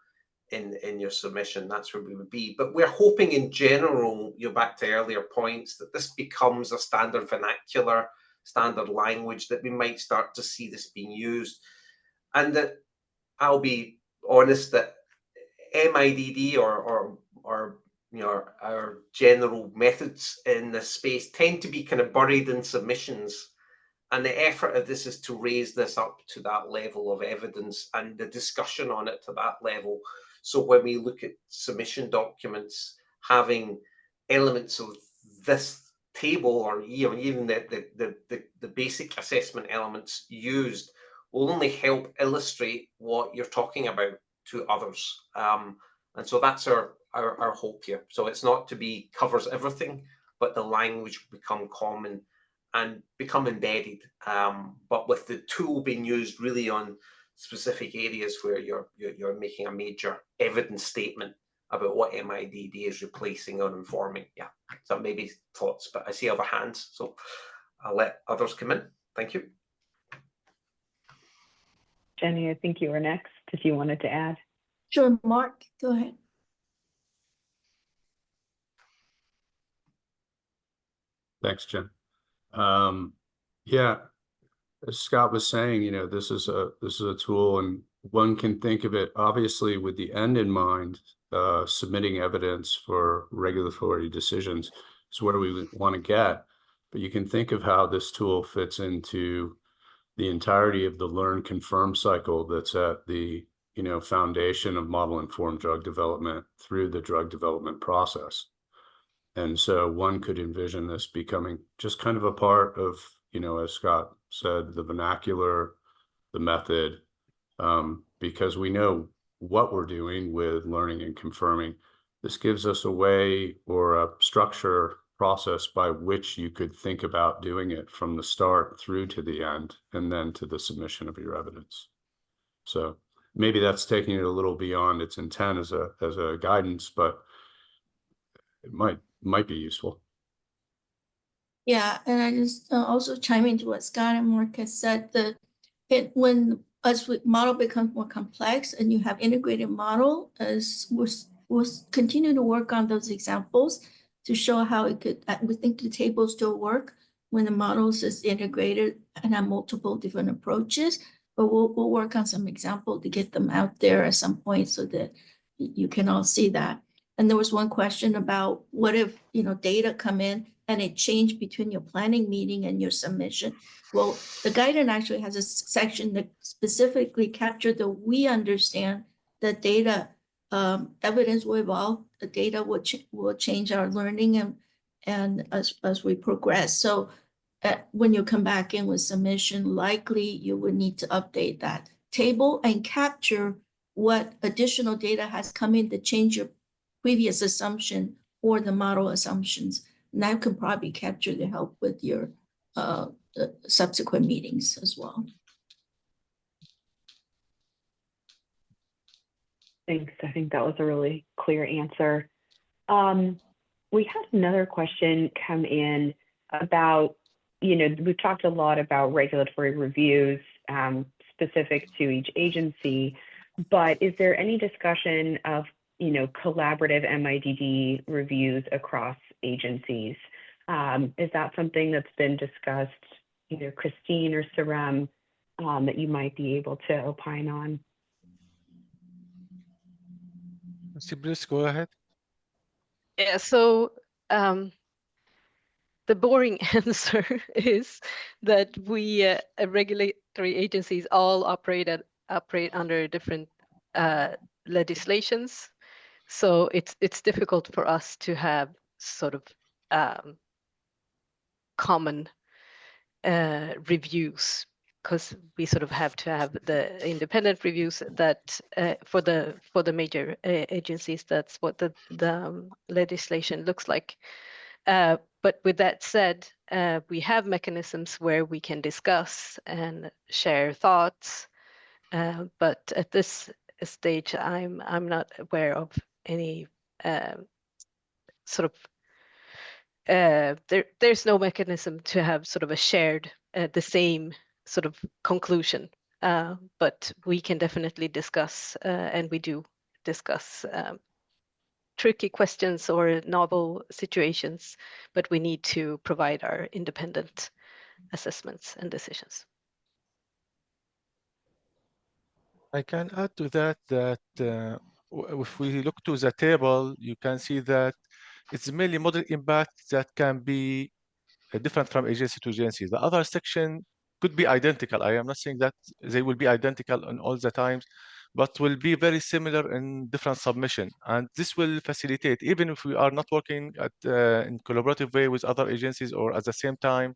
in your submission. That's where we would be. But we're hoping in general, you're back to earlier points, that this becomes a standard vernacular, standard language, that we might start to see this being used. And that I'll be honest that MIDD or our general methods in this space tend to be kind of buried in submissions. And the effort of this is to raise this up to that level of evidence and the discussion on it to that level. So when we look at submission documents, having elements of this table, or even the basic assessment elements used, will only help illustrate what you're talking about to others. And so that's our hope here. So it's not to be covers everything, but the language will become common and become embedded, but with the tool being used really on specific areas where you're making a major evidence statement about what MIDD is replacing or informing. Yeah, so maybe thoughts, but I see other hands, so I'll let others come in. Thank you. Jenny, I think you were next, if you wanted to add. Sure, Mark, go ahead. Thanks, Jen. Yeah, as Scott was saying, this is a tool, and one can think of it obviously with the end in mind. Submitting evidence for regulatory decisions is where we want to get, but you can think of how this tool fits into the entirety of the learn confirm cycle that's at the foundation of model informed drug development through the drug development process. And so one could envision this becoming just kind of a part of, as Scott said, the vernacular, the method, because we know what we're doing with learning and confirming. This gives us a way or a structure process by which you could think about doing it from the start through to the end, and then to the submission of your evidence. So maybe that's taking it a little beyond its intent as a guidance, but it might be useful. Yeah, and I just also chime into what Scott and Mark has said, that as model becomes more complex and you have integrated model, as we'll continue to work on those examples to show how it could, we think the table still work when the models is integrated and have multiple different approaches, but we'll work on some example to get them out there at some point so that you can all see that. And there was one question about what if, data come in and it changed between your planning meeting and your submission. Well, the guidance actually has a section that specifically captured that we understand that data evidence will evolve, the data will change our learning and as we progress. So when you come back in with submission, likely you would need to update that table and capture what additional data has come in to change your previous assumption or the model assumptions. And that could probably capture the help with your subsequent meetings as well. Thanks. I think that was a really clear answer. We had another question come in about, we've talked a lot about regulatory reviews specific to each agency, but is there any discussion of, collaborative MIDD reviews across agencies? Is that something that's been discussed, either Christine or Sarem, that you might be able to opine on? Please go ahead. Yeah, so the boring answer is that we regulatory agencies all operate under different legislations. So it's difficult for us to have sort of common reviews, because we sort of have to have the independent reviews that for the major agencies. That's what the legislation looks like. But with that said, we have mechanisms where we can discuss and share thoughts. But at this stage, I'm not aware of any sort of there's no mechanism to have sort of a shared the same sort of conclusion, but we can definitely discuss and we do discuss tricky questions or novel situations, but we need to provide our independent assessments and decisions. I can add to that if we look to the table, you can see that it's mainly model impact that can be different from agency to agency. The other section could be identical. I am not saying that they will be identical on all the times, but will be very similar in different submission. And this will facilitate, even if we are not working in collaborative way with other agencies or at the same time,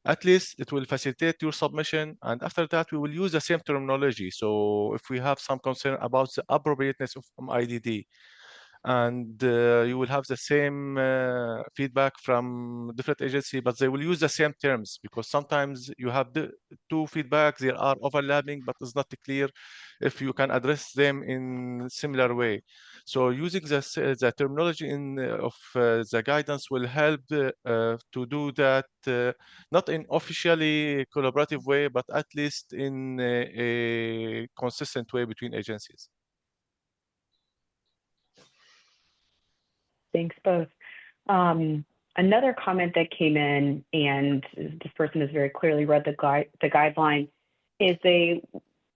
at least it will facilitate your submission. And after that, we will use the same terminology. So if we have some concern about the appropriateness of IDD, and you will have the same feedback from different agencies, but they will use the same terms, because sometimes you have the two feedbacks, they are overlapping, but it's not clear if you can address them in similar way. So using the terminology of the guidance will help to do that, not in officially collaborative way, but at least in a consistent way between agencies. Thanks both. Another comment that came in, and this person has very clearly read the guideline, is they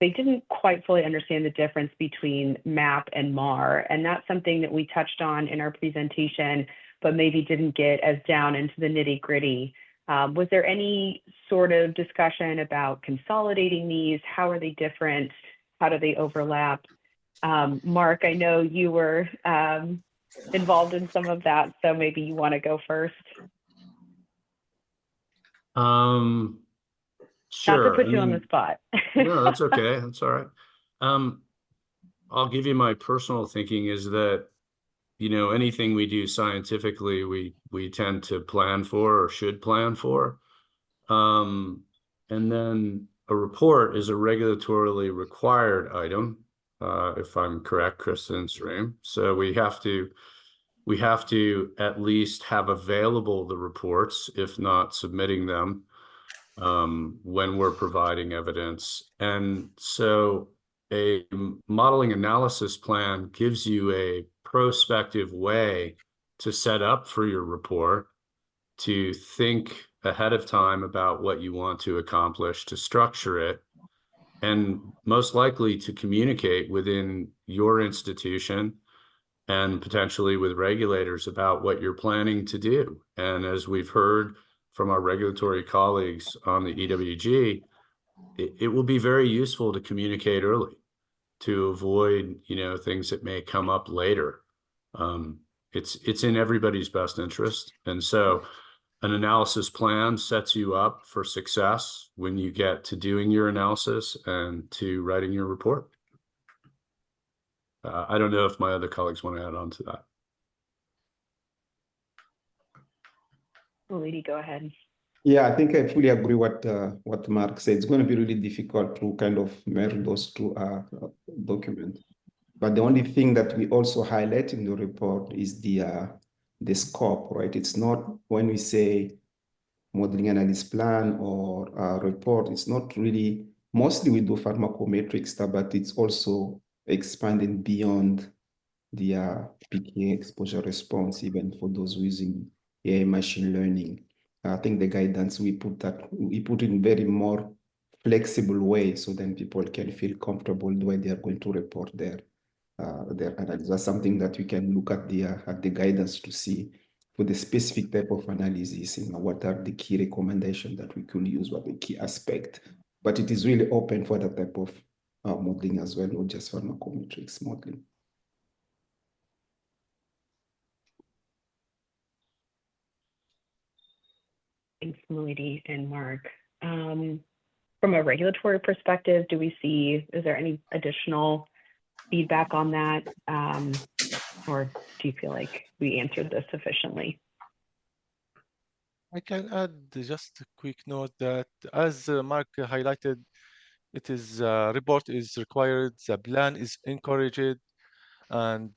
didn't quite fully understand the difference between MAP and MAR, and that's something that we touched on in our presentation, but maybe didn't get as down into the nitty-gritty. Was there any sort of discussion about consolidating these? How are they different? How do they overlap? Mark, I know you were involved in some of that, so maybe you want to go first. Sure. Not to put you on the spot. No, that's okay. That's all right. I'll give you my personal thinking is that, you know, anything we do scientifically, we tend to plan for or should plan for. And then a report is a regulatorily required item, if I'm correct, Kristen Sreem. So we have to at least have available the reports, if not submitting them, when we're providing evidence. And so a modeling analysis plan gives you a prospective way to set up for your report, to think ahead of time about what you want to accomplish, to structure it, and most likely to communicate within your institution and potentially with regulators about what you're planning to do. And as we've heard from our regulatory colleagues on the EWG, it will be very useful to communicate early to avoid, you know, things that may come up later. It's in everybody's best interest. And so an analysis plan sets you up for success when you get to doing your analysis and to writing your report. I don't know if my other colleagues want to add on to that. Lady, go ahead. Yeah, I think I fully agree what Mark said. It's going to be really difficult to kind of merge those two documents. But the only thing that we also highlight in the report is the scope, right? It's not when we say modeling analysis plan or report, it's not really, mostly we do pharmacometric stuff, but it's also expanding beyond the PK exposure response, even for those using AI machine learning. I think the guidance we put in very more flexible way, so then people can feel comfortable the way they are going to report their analysis. That's something that we can look at the guidance to see for the specific type of analysis, you know, what are the key recommendations that we could use, what the key aspect. But it is really open for that type of modeling as well, not just pharmacometrics modeling. Thanks, Melody and Mark. From a regulatory perspective, is there any additional feedback on that? Or do you feel like we answered this sufficiently? I can add just a quick note that, as Mark highlighted, it is report is required, the plan is encouraged, and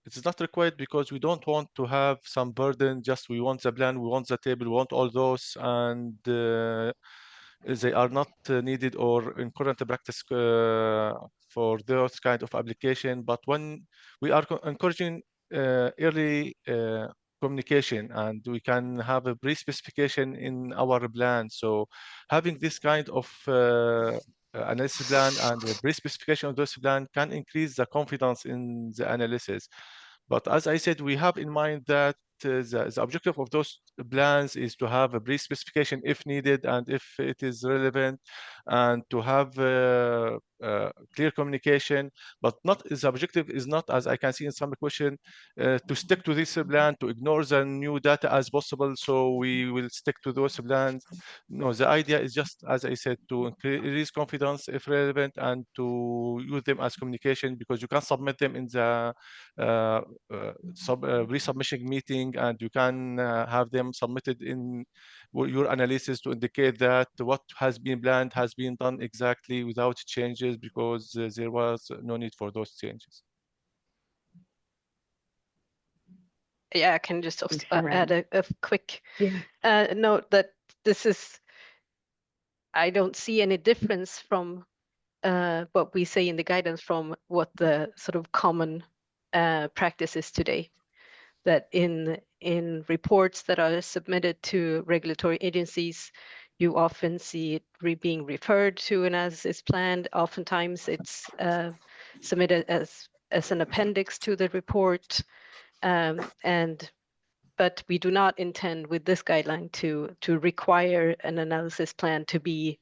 it's not required because we don't want to have some burden. Just we want the plan, we want the table, we want all those, and they are not needed or in current practice for those kind of application. But when we are encouraging early communication, and we can have a pre-specification in our plan. So having this kind of analysis plan and the pre-specification of those plan can increase the confidence in the analysis. But as I said, we have in mind that the objective of those plans is to have a brief specification if needed and if it is relevant, and to have clear communication, but not the objective is not, as I can see in some question, to stick to this plan, to ignore the new data as possible. So we will stick to those plans. No, the idea is just, as I said, to increase confidence if relevant and to use them as communication, because you can submit them in the resubmission meeting, and you can have them submitted in your analysis to indicate that what has been planned has been done exactly without changes, because there was no need for those changes. Yeah, I can just also add a quick Yeah. note that this is, I don't see any difference from what we say in the guidance from what the sort of common practice is today. That in reports that are submitted to regulatory agencies, you often see it being referred to an analysis plan. Oftentimes it's submitted as an appendix to the report. But we do not intend with this guideline to require an analysis plan to be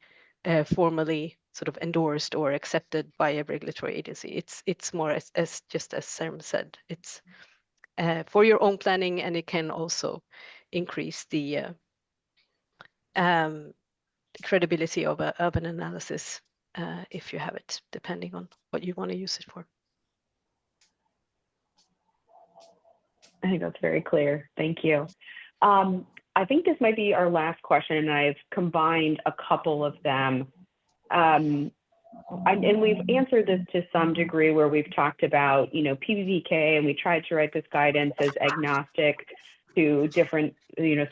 formally sort of endorsed or accepted by a regulatory agency. It's more as just as Sam said, it's for your own planning, and it can also increase the credibility of an analysis if you have it, depending on what you want to use it for. I think that's very clear. Thank you. I think this might be our last question, and I've combined a couple of them. And we've answered this to some degree where we've talked about, PBPK, and we tried to write this guidance as agnostic to different,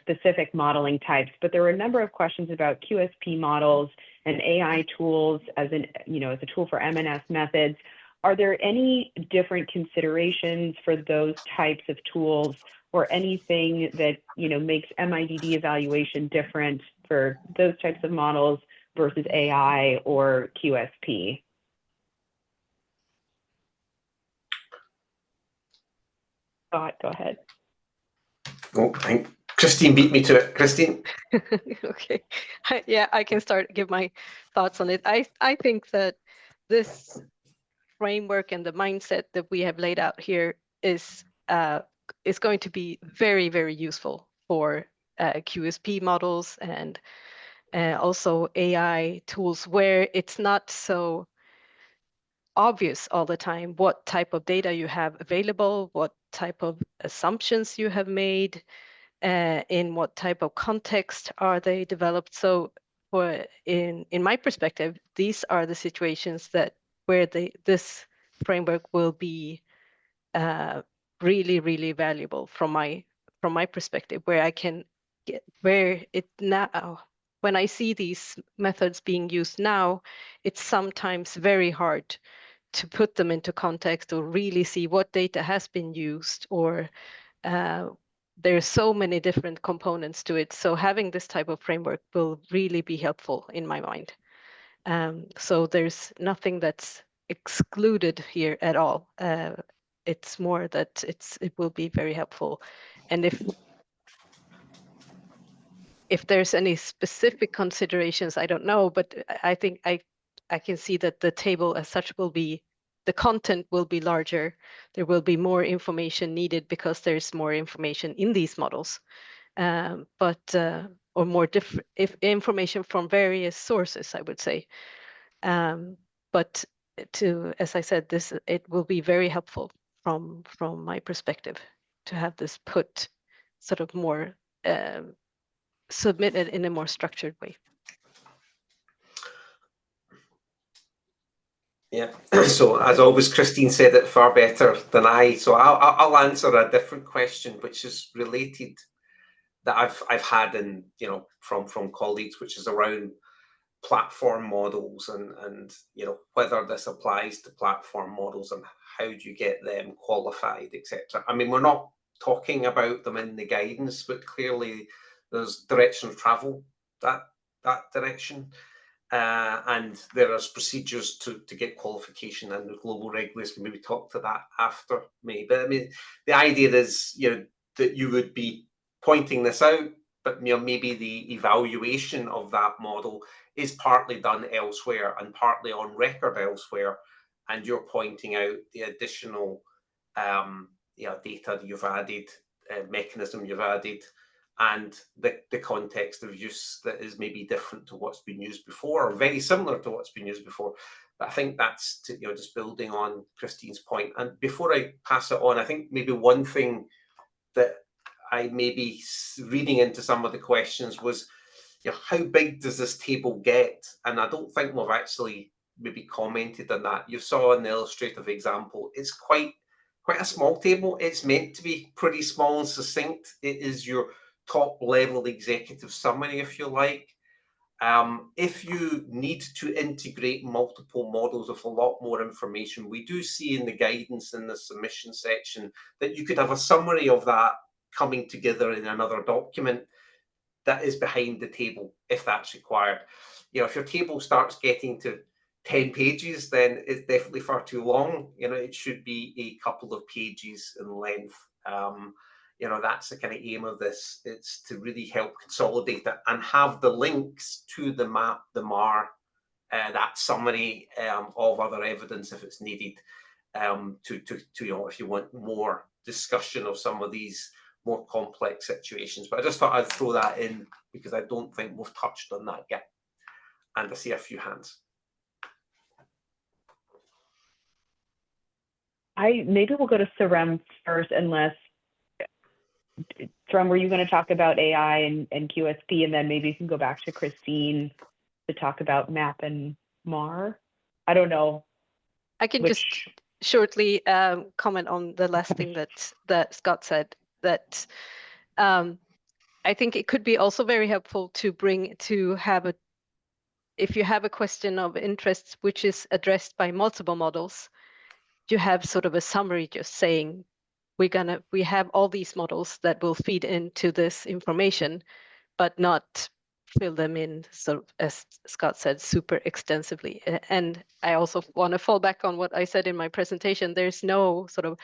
specific modeling types. But there were a number of questions about QSP models and AI tools as a tool for M&S methods. Are there any different considerations for those types of tools, or anything that makes MIDD evaluation different for those types of models versus AI or QSP? Scott, go ahead. Oh, I think Christine beat me to it. Christine? Okay. Yeah, I can give my thoughts on it. I think that this framework and the mindset that we have laid out here is going to be very, very useful for QSP models and also AI tools, where it's not so obvious all the time what type of data you have available, what type of assumptions you have made, in what type of context are they developed. So in my perspective, these are the situations where this framework will be really, really valuable from my perspective, where I can get when I see these methods being used now, it's sometimes very hard to put them into context or really see what data has been used, or there's so many different components to it. So having this type of framework will really be helpful in my mind. So there's nothing that's excluded here at all. It's more that it will be very helpful. And if there's any specific considerations, I don't know, but I think I can see that the table as such the content will be larger. There will be more information needed because there's more information in these models, or more different information from various sources, I would say. But as I said, it will be very helpful from my perspective to have this put sort of more submitted in a more structured way. Yeah, so as always, Christine said it far better than I. So I'll answer a different question, which is related, that I've had from colleagues, which is around platform models and whether this applies to platform models and how do you get them qualified, etc. I mean, we're not talking about them in the guidance, but clearly there's direction of travel that direction. And there are procedures to get qualification, and the global regulators maybe talk to that after me. But I mean, the idea is that you would be pointing this out, but maybe the evaluation of that model is partly done elsewhere and partly on record elsewhere, and you're pointing out the additional data that you've added, mechanism you've added, and the context of use that is maybe different to what's been used before, or very similar to what's been used before. But I think that's just building on Christine's point. And before I pass it on, I think maybe one thing that I may be reading into some of the questions was, how big does this table get? And I don't think we've actually maybe commented on that. You saw in the illustrative example, it's quite a small table. It's meant to be pretty small and succinct. It is your top level executive summary, if you like. If you need to integrate multiple models with a lot more information, we do see in the guidance in the submission section that you could have a summary of that coming together in another document that is behind the table, if that's required. If your table starts getting to 10 pages, then it's definitely far too long. It should be a couple of pages in length. That's the kind of aim of this. It's to really help consolidate it and have the links to the map, the MAR, that summary of other evidence if it's needed, if you want more discussion of some of these more complex situations. But I just thought I'd throw that in because I don't think we've touched on that yet. And I see a few hands. Maybe we'll go to Sarem first, unless From, were you going to talk about AI and QSP, and then maybe you can go back to Christine to talk about MAP and MAR? I don't know. I can just shortly comment on the last thing that Scott said, that I think it could be also very helpful to have if you have a question of interest which is addressed by multiple models, you have sort of a summary just saying, we have all these models that will feed into this information, but not fill them in, sort of, as Scott said, super extensively. And I also want to fall back on what I said in my presentation. There's no sort of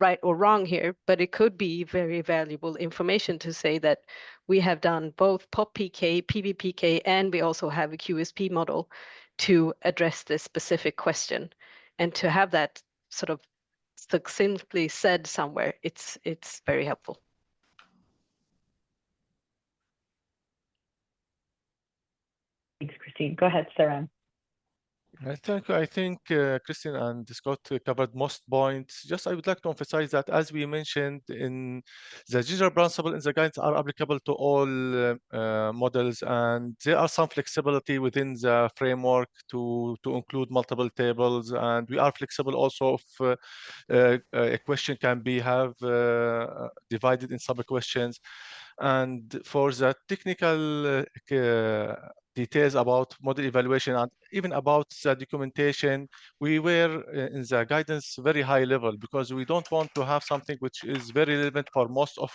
right or wrong here, but it could be very valuable information to say that we have done both POP-PK, PBPK, and we also have a QSP model to address this specific question. And to have that sort of succinctly said somewhere, it's very helpful. Thanks, Christine. Go ahead, Saran. I think Christine and Scott covered most points. Just I would like to emphasize that, as we mentioned, in the general principle in the guidance are applicable to all models, and there are some flexibility within the framework to include multiple tables, and we are flexible also if a question can be divided in sub-questions. And for the technical details about model evaluation and even about the documentation, we were in the guidance very high level, because we don't want to have something which is very relevant for most of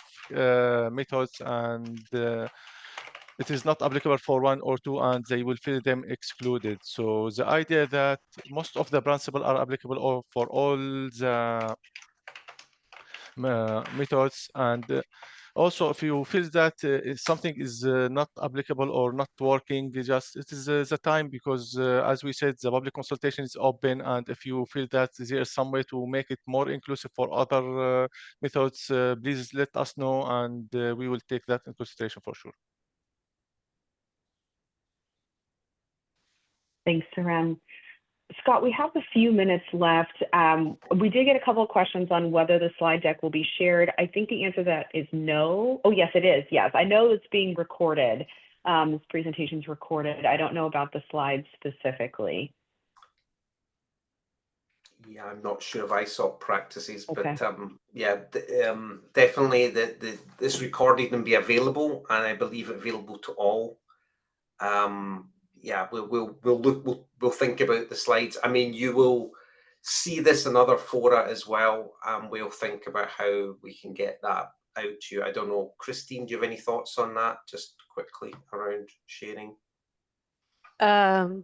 methods, and it is not applicable for one or two, and they will feel them excluded. So the idea that most of the principles are applicable for all the methods, and also, if you feel that something is not applicable or not working, it is the time, because as we said, the public consultation is open, and if you feel that there is some way to make it more inclusive for other methods, please let us know, and we will take that into consideration for sure. Thanks, Saran. Scott, we have a few minutes left. We did get a couple of questions on whether the slide deck will be shared. I think the answer to that is no. Oh, yes, it is. Yes, I know it's being recorded. This presentation is recorded. I don't know about the slides specifically. Yeah, I'm not sure of ISOP practices, okay. But yeah, definitely this recording can be available, and I believe available to all. Yeah, we'll think about the slides. I mean, you will see this in other fora as well, and we'll think about how we can get that out to you. I don't know, Christine, do you have any thoughts on that, just quickly around sharing? No,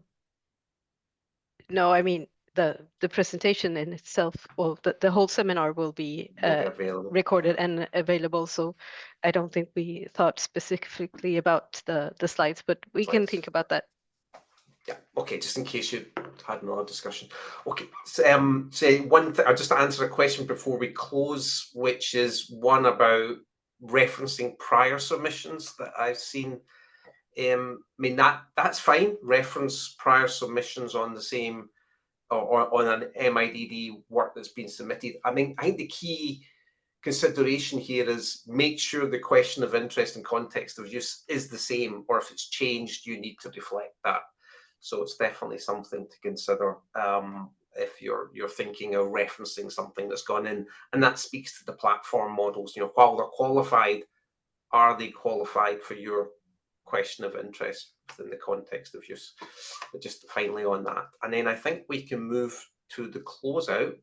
I mean, the presentation in itself, well, the whole seminar will be recorded and available. So I don't think we thought specifically about the slides, but we can think about that. Yeah, okay, just in case you had another discussion. Okay, so, say one thing, I'll just answer a question before we close, which is one about referencing prior submissions that I've seen. I mean, that's fine, reference prior submissions on the same, or on an MIDD work that's been submitted. I think the key consideration here is make sure the question of interest and context of use is the same, or if it's changed, you need to reflect that. So it's definitely something to consider if you're thinking of referencing something that's gone in, and that speaks to the platform models. You know, while they're qualified, are they qualified for your question of interest within the context of use? But just finally on that, and then I think we can move to the closeout.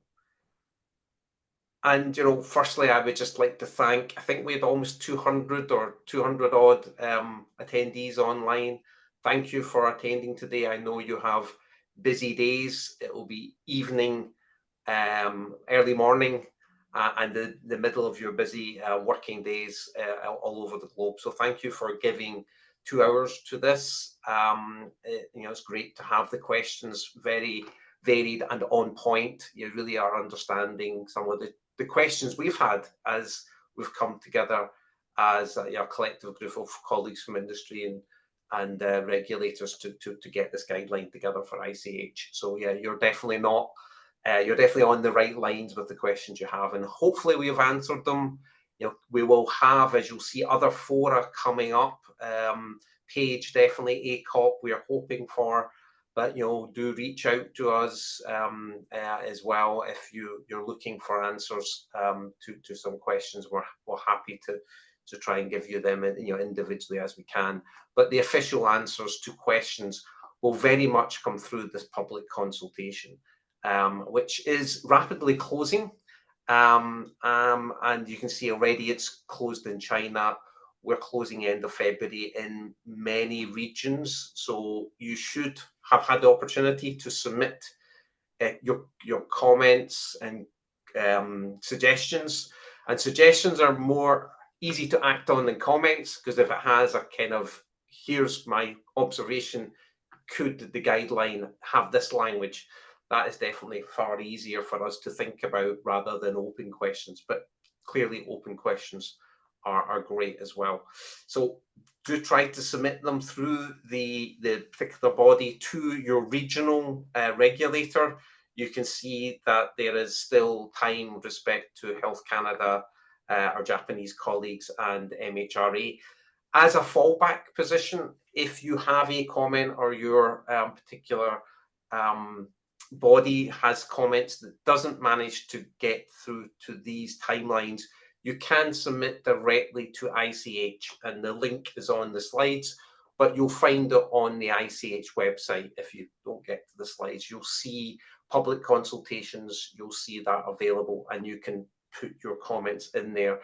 And you know, firstly, I would just like to thank. I think we had almost 200 or 200 odd attendees online. Thank you for attending today. I know you have busy days. It will be evening, early morning, and the middle of your busy working days all over the globe. So thank you for giving 2 hours to this. You know, it's great to have the questions very varied and on point. You really are understanding some of the questions we've had as we've come together as a collective group of colleagues from industry and regulators to get this guideline together for ICH. So yeah, you're definitely on the right lines with the questions you have, and hopefully we have answered them we will have, as you'll see, other fora coming up. Page, definitely ACOP, we are hoping for, but do reach out to us as well if you're looking for answers to some questions. We're happy to try and give you them individually as we can. But the official answers to questions will very much come through this public consultation, which is rapidly closing. And you can see already it's closed in China. We're closing end of February in many regions. So you should have had the opportunity to submit your comments and suggestions. And suggestions are more easy to act on than comments, because if it has a kind of, here's my observation, could the guideline have this language? That is definitely far easier for us to think about rather than open questions. But clearly open questions are great as well. So do try to submit them through the particular body to your regional regulator. You can see that there is still time with respect to Health Canada, our Japanese colleagues, and MHRA. As a fallback position, if you have a comment or your particular body has comments that doesn't manage to get through to these timelines, you can submit directly to ICH, and the link is on the slides, but you'll find it on the ICH website. If you don't get to the slides, you'll see public consultations, you'll see that available, and you can put your comments in there.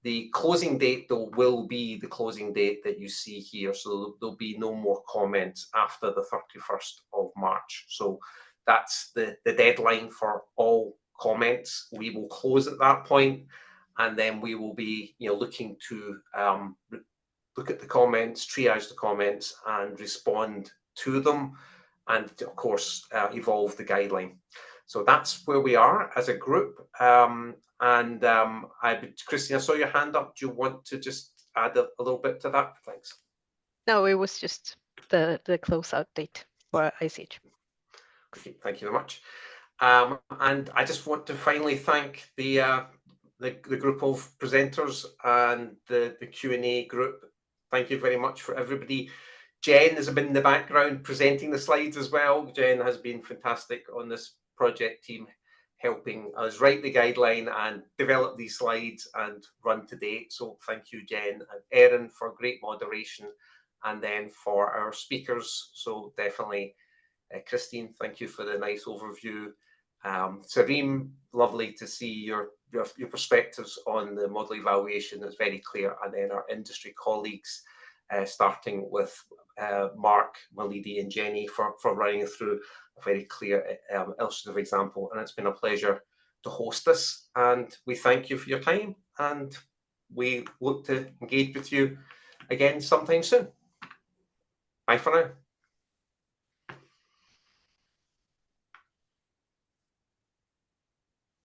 The closing date, though, will be the closing date that you see here. So there'll be no more comments after the 31st of March. So that's the deadline for all comments. We will close at that point, and then we will be looking to look at the comments, triage the comments, and respond to them, and of course evolve the guideline. So that's where we are as a group. Christine, I saw your hand up. Do you want to just add a little bit to that? Thanks. No, it was just the closeout date for ICH. Okay, thank you very much. And I just want to finally thank the group of presenters and the Q&A group. Thank you very much for everybody. Jen has been in the background presenting the slides as well. Jen has been fantastic on this project team, helping us write the guideline and develop these slides and run to date. So thank you, Jen, and Erin for great moderation, and then for our speakers. So definitely, Christine, thank you for the nice overview. Sareem, lovely to see your perspectives on the model evaluation. It's very clear. And then our industry colleagues, starting with Mark, Malidi, and Jenny for running through a very clear illustrative example. And it's been a pleasure to host this. And we thank you for your time. And we look to engage with you again sometime soon. Bye for now.